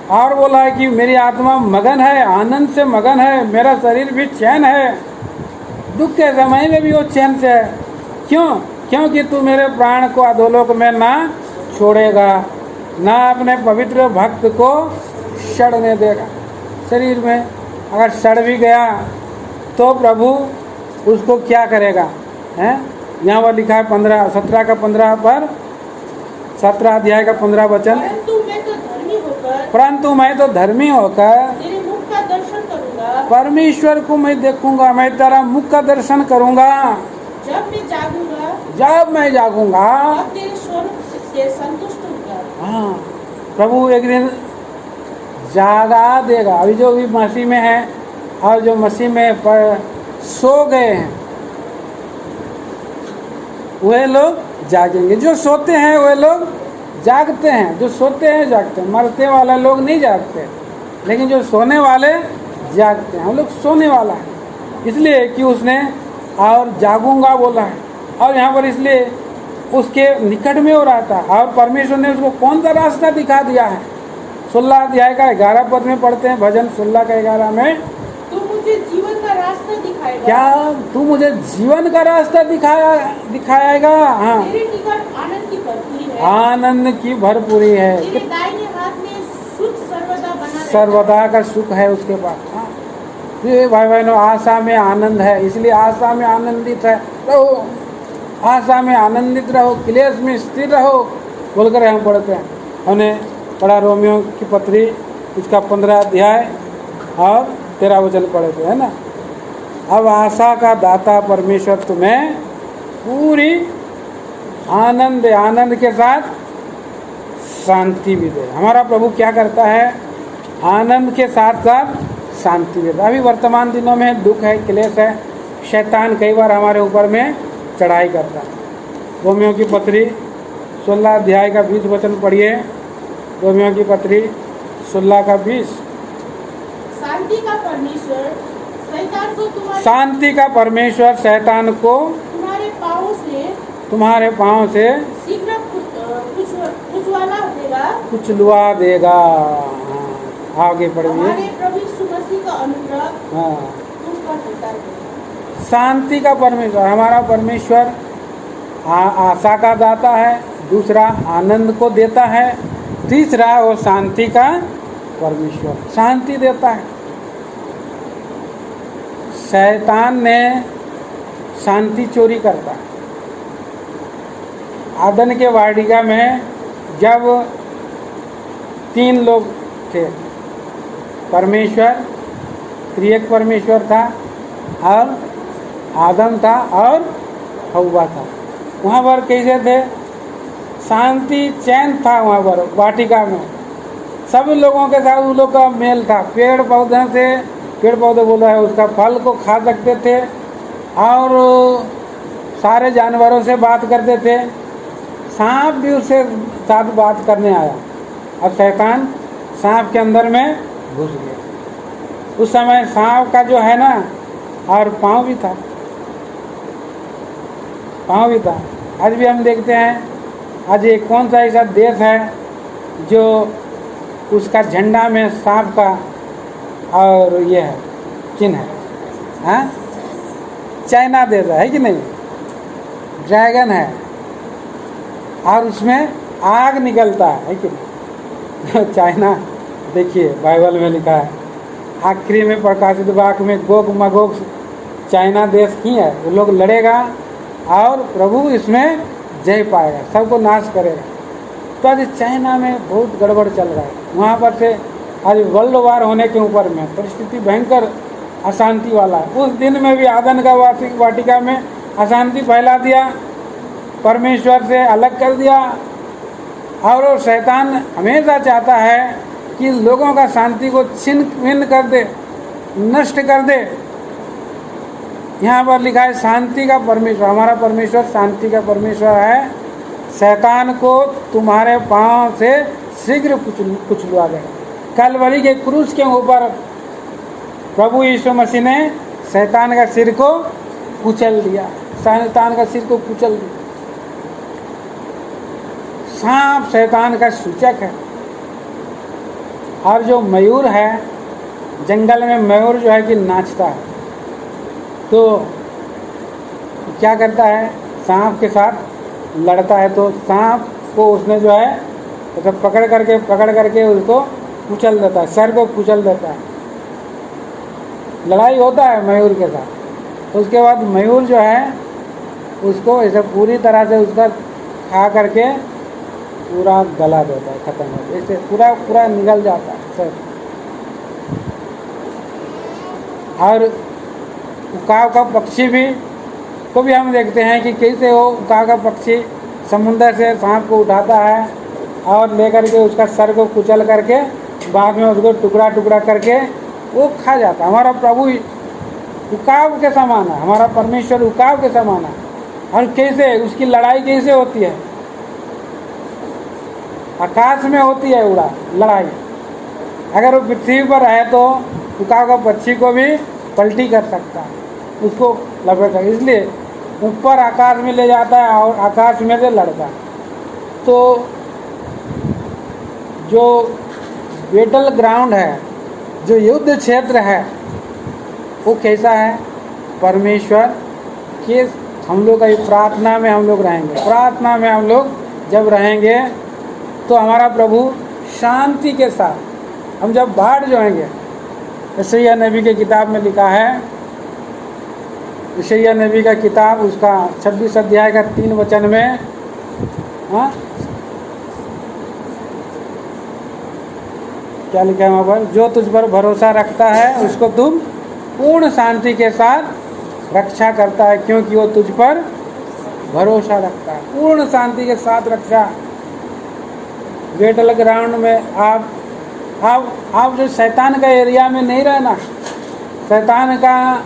और बोला है कि मेरी आत्मा मगन है, आनंद से मगन है, मेरा शरीर भी चैन है। दुख के समय में भी वो चैन से है। क्यों? क्योंकि तू मेरे प्राण को अधोलोक में ना छोड़ेगा, ना अपने पवित्र भक्त को सड़ने देगा। शरीर में अगर सड़ भी गया तो प्रभु उसको क्या करेगा? हैं? यहाँ पर लिखा है 17 का 15 पर, 17 अध्याय का 15 वचन। परंतु मैं तो धर्मी होकर तेरे मुख का दर्शन करूंगा। परमेश्वर को मैं देखूंगा, मैं तेरा मुख का दर्शन करूंगा। जब मैं जागूंगा तब तेरे स्वरूप से संतुष्ट होगा। हाँ, प्रभु एक दिन जागा देगा। अभी जो भी मसीह में है और जो मसीह में सो गए हैं वे लोग जागेंगे। जो सोते हैं वे लोग जागते हैं, जो सोते हैं जागते हैं। मरते वाला लोग नहीं जागते, लेकिन जो सोने वाले जागते हैं। हम लोग सोने वाला है, इसलिए कि उसने और जागूंगा बोला है। और यहाँ पर इसलिए उसके निकट में हो रहा था, और परमेश्वर ने उसको कौन सा रास्ता दिखा दिया है। 16 अध्याय का 11 पद में पढ़ते हैं, भजन 16 का 11 में, तू मुझे जीवन का रास्ता दिखाएगा। क्या तू मुझे जीवन का रास्ता दिखाएगा? हाँ, तेरे निकट आनंद की भरपूरी है। आनंद की भरपूरी है। तेरे दाहिने हाथ में सुख सर्वदा का सुख है उसके पास। हाँ, ये भाई बहनों, आशा में आनंद है, इसलिए आशा में आनंदित रहो। आशा में आनंदित रहो, क्लेश में स्थिर रहो बोलकर हम पढ़ते हैं। हमने पढ़ा रोमियो की पत्री, उसका 15 अध्याय और 13 वचन पढ़े थे, है ना। अब आशा का दाता परमेश्वर तुम्हें पूरी आनंद के साथ शांति भी दे। हमारा प्रभु क्या करता है? आनंद के साथ साथ शांति देता। अभी वर्तमान दिनों में दुख है, क्लेश है, शैतान कई बार हमारे ऊपर में चढ़ाई करता है। रोमियो की पत्री 16 अध्याय का 20 वचन पढ़िए। रोमियो की पत्री 16 का 20। शांति का परमेश्वर शैतान को तुम्हारे पाँव से शीघ्र कुचलवा देगा। आगे पढ़िए। प्रभु यीशु मसीह का अनुग्रह तुम पर होता है। शांति का परमेश्वर, हमारा परमेश्वर आशा का दाता है, दूसरा आनंद को देता है, तीसरा वो शांति का परमेश्वर शांति देता है। शैतान ने शांति चोरी करता है। आदन के वाटिका में जब 3 लोग थे, परमेश्वर, त्रिएक परमेश्वर था, और आदम था और हव्वा था। वहाँ पर कैसे थे? शांति चैन था वहाँ पर वाटिका में। सभी लोगों के साथ उन लोग का मेल था। पेड़ पौधे से, पेड़ पौधे बोला है, उसका फल को खा सकते थे, और सारे जानवरों से बात करते थे। सांप भी उससे साथ बात करने आया, और शैतान सांप के अंदर में घुस गया। उस समय सांप का जो है ना, और पाँव भी था, पाँव भी था। आज भी हम देखते हैं, आज एक कौन सा ऐसा देश है जो उसका झंडा में सांप का और ये है चिन्ह है, हाँ? चाइना देश है कि नहीं? ड्रैगन है, और उसमें आग निकलता है कि नहीं? चाइना, देखिए बाइबल में लिखा है, आखिरी में प्रकाशित वाक्य में गोग मगोग चाइना देश ही है। वो लोग लड़ेगा और प्रभु इसमें जय पाएगा, सबको नाश करेगा। तो आज चाइना में बहुत गड़बड़ चल रहा है। वहाँ पर से आज वर्ल्ड वार होने के ऊपर में परिस्थिति भयंकर अशांति वाला है। उस दिन में भी आदन का वाटिका में अशांति फैला दिया, परमेश्वर से अलग कर दिया, और शैतान हमेशा चाहता है कि लोगों का शांति को छिन्न भिन्न कर दे, नष्ट कर दे। यहाँ पर लिखा है शांति का परमेश्वर, हमारा परमेश्वर शांति का परमेश्वर है। शैतान को तुम्हारे पांव से शीघ्र कुचलवा गया। कलवरी के क्रूस के ऊपर प्रभु यीशु मसीह ने शैतान का सिर को कुचल दिया, शैतान का सिर को कुचल दिया। सांप शैतान का सूचक है, और जो मयूर है, जंगल में मयूर जो है कि नाचता है, तो क्या करता है? सांप के साथ लड़ता है, तो सांप को उसने जो है तो पकड़ करके उसको कुचल देता है, सर को कुचल देता है। लड़ाई होता है मयूर के साथ। तो उसके बाद मयूर जो है उसको ऐसे पूरी तरह से उसका खा करके पूरा गला देता है, खत्म हो जाता है, ऐसे पूरा निगल जाता है सर। और उकाव का पक्षी भी को भी हम देखते हैं कि कैसे वो उकाव का पक्षी समुंदर से सांप को उठाता है और लेकर के उसका सर को कुचल करके बाद में उसको टुकड़ा टुकड़ा करके वो खा जाता है। हमारा प्रभु उकाव के समान है, हमारा परमेश्वर उकाव के समान है। और कैसे उसकी लड़ाई कैसे होती है? आकाश में होती है उड़ा लड़ाई। अगर वो पृथ्वी पर है तो उकाव का पक्षी को भी पलटी कर सकता है, उसको लपेटा, इसलिए ऊपर आकाश में ले जाता है और आकाश में से लड़ता है। तो जो बैटल ग्राउंड है, जो युद्ध क्षेत्र है, वो कैसा है? परमेश्वर के हम लोग का प्रार्थना में हम लोग रहेंगे। प्रार्थना में हम लोग जब रहेंगे तो हमारा प्रभु शांति के साथ हम जब बाढ़ जाएंगे। यशायाह नबी की किताब में लिखा है, यशायाह नबी का किताब उसका 26 अध्याय का 3 वचन में, हाँ क्या लिखा है वहाँ पर? जो तुझ पर भरोसा रखता है उसको तुम पूर्ण शांति के साथ रक्षा करता है, क्योंकि वो तुझ पर भरोसा रखता है। पूर्ण शांति के साथ रक्षा। बैटल ग्राउंड में आप जो शैतान का एरिया में नहीं रहना, शैतान का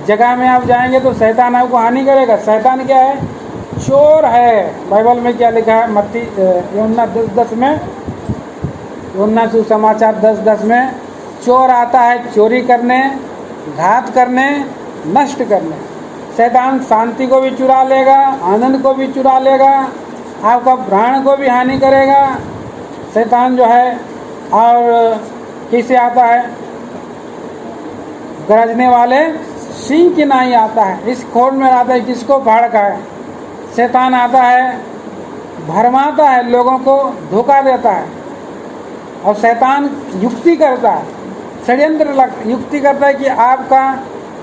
जगह में आप जाएंगे तो शैतान आपको हानि करेगा। शैतान क्या है? चोर है। बाइबल में क्या लिखा है? मत्ती यूहन्ना 10:10 में, यूहन्ना सुसमाचार 10:10 में, चोर आता है चोरी करने, घात करने, नष्ट करने। शैतान शांति को भी चुरा लेगा, आनंद को भी चुरा लेगा, आपका प्राण को भी हानि करेगा। शैतान जो है और कैसे आता है? गरजने वाले सिंह की नहीं आता है, इस खोज में आता है किसको फाड़ का है। शैतान आता है, भरमाता है, लोगों को धोखा देता है। और शैतान युक्ति करता है, षड्यंत्र युक्ति करता है कि आपका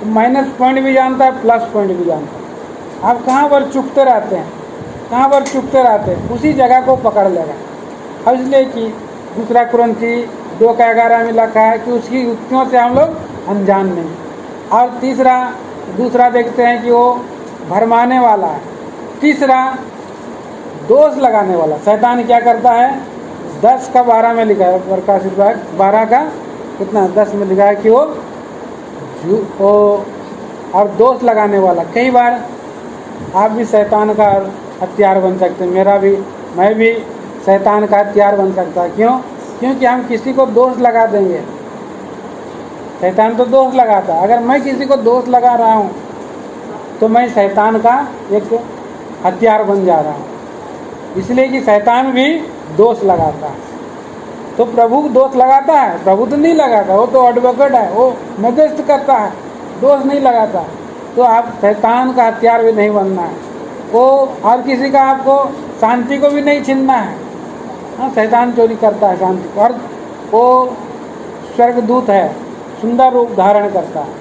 माइनस पॉइंट भी जानता है, प्लस पॉइंट भी जानता है। आप कहाँ पर चुकते रहते हैं, कहाँ पर चुकते रहते हैं, उसी जगह को पकड़ लेगा। अब इसलिए कि दूसरा कुरिन्थी 2:11 में लिखा है कि उसकी युक्तियों से हम लोग अनजान नहीं। और दूसरा देखते हैं कि वो भरमाने वाला है। तीसरा दोष लगाने वाला। शैतान क्या करता है, 10:12 में लिखा है, प्रकाशित वाक्य 12 का कितना 10 में लिखा है कि वो और दोष लगाने वाला। कई बार आप भी शैतान का हथियार बन सकते हैं, मैं भी शैतान का हथियार बन सकता है। क्यों? क्योंकि हम किसी को दोष लगा देंगे। शैतान तो दोष लगाता है, अगर मैं किसी को दोष लगा रहा हूँ तो मैं शैतान का एक हथियार बन जा रहा हूँ। इसलिए कि शैतान भी दोष लगाता है। तो प्रभु दोष लगाता है? प्रभु तो नहीं लगाता, वो तो एडवोकेट है, वो मध्यस्थ करता है, दोष नहीं लगाता। तो आप शैतान का हथियार भी नहीं बनना है। वो और किसी का आपको शांति को भी नहीं छीनना है। हाँ, शैतान चोरी करता है शांति को, और वो स्वर्गदूत है, सुंदर रूप धारण करता है,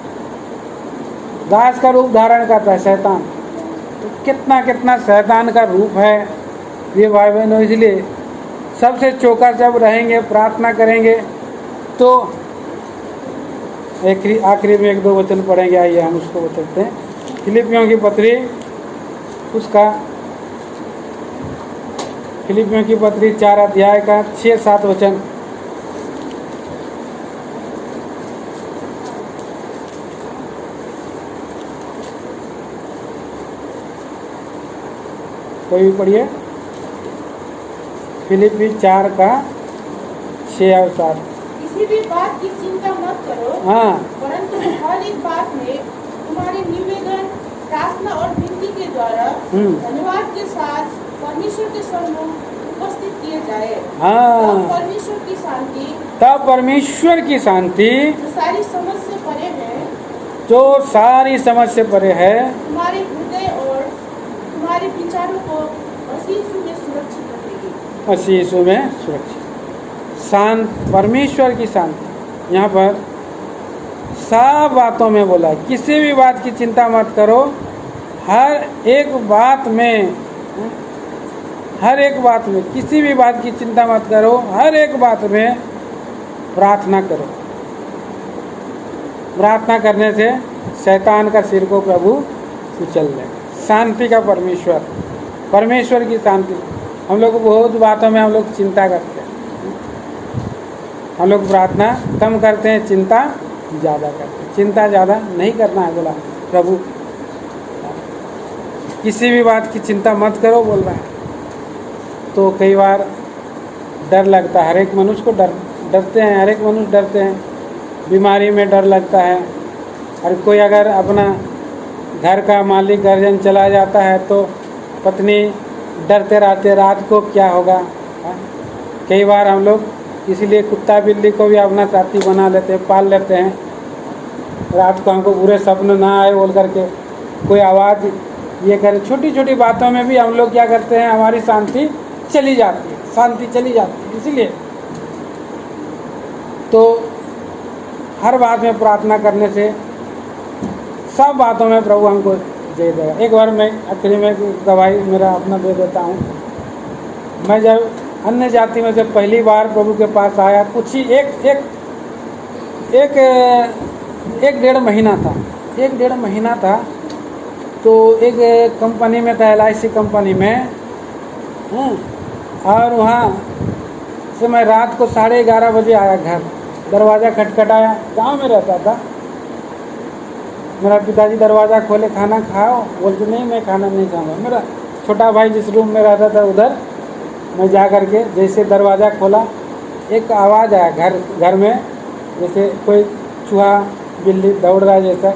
दास का रूप धारण करता है शैतान। तो कितना कितना शैतान का रूप है ये भाई बहनों। इसलिए सबसे चौकस जब रहेंगे, प्रार्थना करेंगे, तो आखिरी में 1-2 वचन पढ़ेंगे। आइए हम उसको बताते हैं। फिलिपियों की पत्री, फिलिपियों की पत्री 4 अध्याय का 6-7 वचन। कोई भी पढ़िए। फिलिपी 4 का 6 और 7। किसी भी बात की चिंता मत करो, हाँ, परंतु हर एक बात में तुम्हारे निवेदन, प्रार्थना और विनती के द्वारा धन्यवाद के साथ परमेश्वर के सम्मुख उपस्थित किए जाए। हाँ, तब परमेश्वर की शांति जो सारी समझ से परे है, तुम्हारे हृदय और तुम्हारे विचारों को मसीह यीशु में सुरक्षित रखेगी। मसीह यीशु में सुरक्षित। शांत, परमेश्वर की शांति। यहाँ पर सब बातों में बोला है, किसी भी बात की चिंता मत करो, हर एक बात में किसी भी बात की चिंता मत करो, हर एक बात में प्रार्थना करो। प्रार्थना करने से शैतान का सिर को प्रभु कुचल देगा। शांति का परमेश्वर की शांति। हम लोग बहुत बातों में हम लोग चिंता करते हैं, हम लोग प्रार्थना कम करते हैं, चिंता ज़्यादा करते हैं। चिंता ज़्यादा नहीं करना है बोला प्रभु। किसी भी बात की चिंता मत करो बोल रहा है। तो कई बार डर लगता है, हर एक मनुष्य को डरते हैं, हर एक मनुष्य डरते हैं। बीमारी में डर लगता है। और कोई अगर अपना घर का मालिक गार्जियन चला जाता है तो पत्नी डरते रहते रात को क्या होगा। कई बार हम लोग इसीलिए कुत्ता बिल्ली को भी अपना साथी बना लेते हैं, पाल लेते हैं। रात को हमको बुरे सपने ना आए बोल करके, कोई आवाज़ ये करे। छोटी छोटी बातों में भी हम लोग क्या करते हैं, हमारी शांति चली जाती है। इसीलिए तो हर बात में प्रार्थना करने से सब बातों में प्रभु हमको दे देगा। एक बार मैं आखिरी में गवाही मेरा अपना दे देता हूँ। मैं जब अन्य जाति में से पहली बार प्रभु के पास आया, कुछ ही एक डेढ़ महीना था। तो एक कंपनी में था, LIC कंपनी में। और वहाँ से मैं रात को 11:30 बजे आया घर। दरवाज़ा खटखटाया, गांव में रहता था। मेरा पिताजी दरवाज़ा खोले, खाना खाओ। बोलते नहीं, मैं खाना नहीं खाऊंगा। मेरा छोटा भाई जिस रूम में रहता था उधर मैं जा कर के जैसे दरवाज़ा खोला, एक आवाज़ आया घर में, जैसे कोई चूहा बिल्ली दौड़ रहा है, जैसा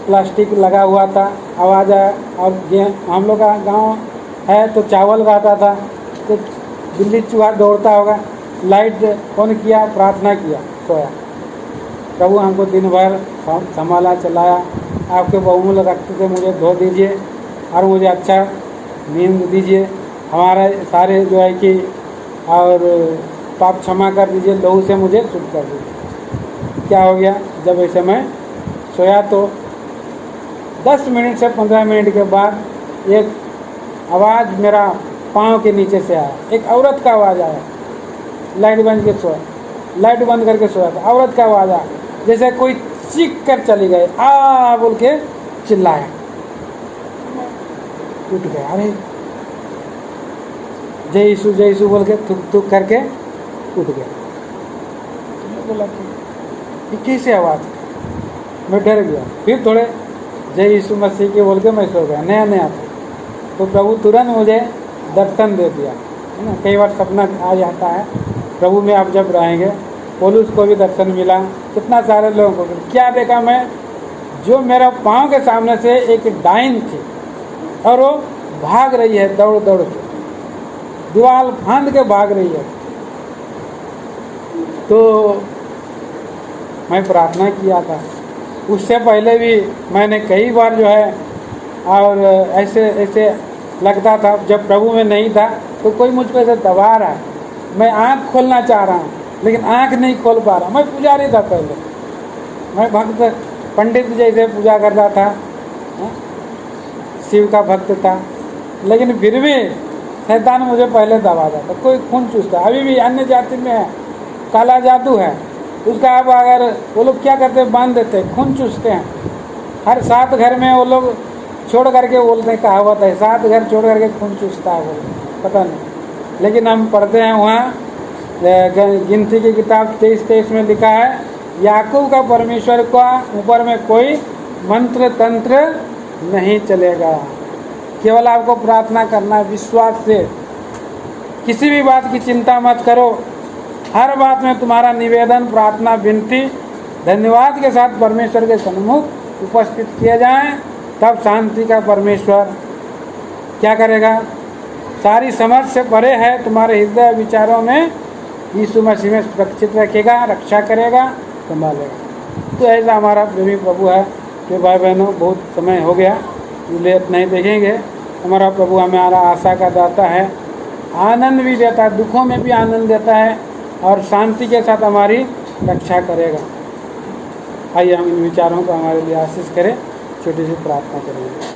प्लास्टिक लगा हुआ था। आवाज़ आया। और हम लोग का गाँव है तो चावल रहता था, तो बिल्ली चूहा दौड़ता होगा। लाइट ऑन किया, प्रार्थना किया, सोया। प्रभु हमको दिन भर संभाला, चलाया। आपके बहुमूल्य रक्त से मुझे धो दीजिए और मुझे अच्छा नींद दीजिए। हमारे सारे जो है कि और पाप क्षमा कर दीजिए, लहू से मुझे शुद्ध कर दीजिए। क्या हो गया, जब ऐसे मैं सोया तो 10 मिनट से 15 मिनट के बाद एक आवाज़ मेरा पाँव के नीचे से आया, एक औरत का आवाज़ आया। लाइट बंद करके सोया था, औरत का आवाज़ आया, जैसे कोई चीख कर चली गई, आ बोल के चिल्लाया। उठ गया, अरे जय यीशु बोल के थुक थुक करके उठ गया। तो मैं बोला कि ये कैसे आवाज़, मैं डर गया। फिर थोड़े जय यीशु मसीह के बोल के मैं सो गया, नया था। तो प्रभु तुरंत मुझे दर्शन दे दिया, है ना। कई बार सपना आ जाता है, प्रभु में आप जब रहेंगे। पौलुस को भी दर्शन मिला, कितना सारे लोगों को। क्या देखा मैं, जो मेरा पाँव के सामने से एक डाइन थी और वो भाग रही है दौड़ दौड़ के, दीवार फांद के भाग रही है। तो मैं प्रार्थना किया था, उससे पहले भी मैंने कई बार जो है, और ऐसे लगता था जब प्रभु में नहीं था तो कोई मुझ पर ऐसे दबा रहा है, मैं आँख खोलना चाह रहा हूँ लेकिन आँख नहीं खोल पा रहा। मैं पुजारी था पहले, मैं भक्त पंडित जैसे पूजा करता था, शिव का भक्त था, लेकिन फिर भी शैतान मुझे पहले दबाता था। कोई खून चूसता, अभी भी अन्य जाति में है, काला जादू है उसका। अब अगर वो लोग क्या करते हैं, बांध देते हैं, खून चूसते हैं। हर 7 घर में वो लोग छोड़ करके बोलते हैं, कहावत है 7 घर छोड़ करके खून चूसता है, बोलते पता नहीं। लेकिन हम पढ़ते हैं वहाँ गिनती की किताब 23 में लिखा है, याकूब का परमेश्वर का ऊपर में कोई मंत्र तंत्र नहीं चलेगा। केवल आपको प्रार्थना करना है विश्वास से, किसी भी बात की चिंता मत करो। हर बात में तुम्हारा निवेदन, प्रार्थना, विनती, धन्यवाद के साथ परमेश्वर के सन्मुख उपस्थित किए जाएं, तब शांति का परमेश्वर क्या करेगा, सारी समझ से परे है, तुम्हारे हृदय विचारों में यीशु मसीह में सुरक्षित रखेगा, रक्षा करेगा, संभालेगा। तो ऐसा हमारा प्रेमी प्रभु है कि भाई बहनों बहुत समय हो गया, इसलिए नहीं देखेंगे। हमारा प्रभु हमारा आशा का दाता है, आनंद भी देता है, दुखों में भी आनंद देता है और शांति के साथ हमारी रक्षा करेगा। आइए हम इन विचारों को हमारे लिए आशीष करें, छोटी सी प्रार्थना करेंगे।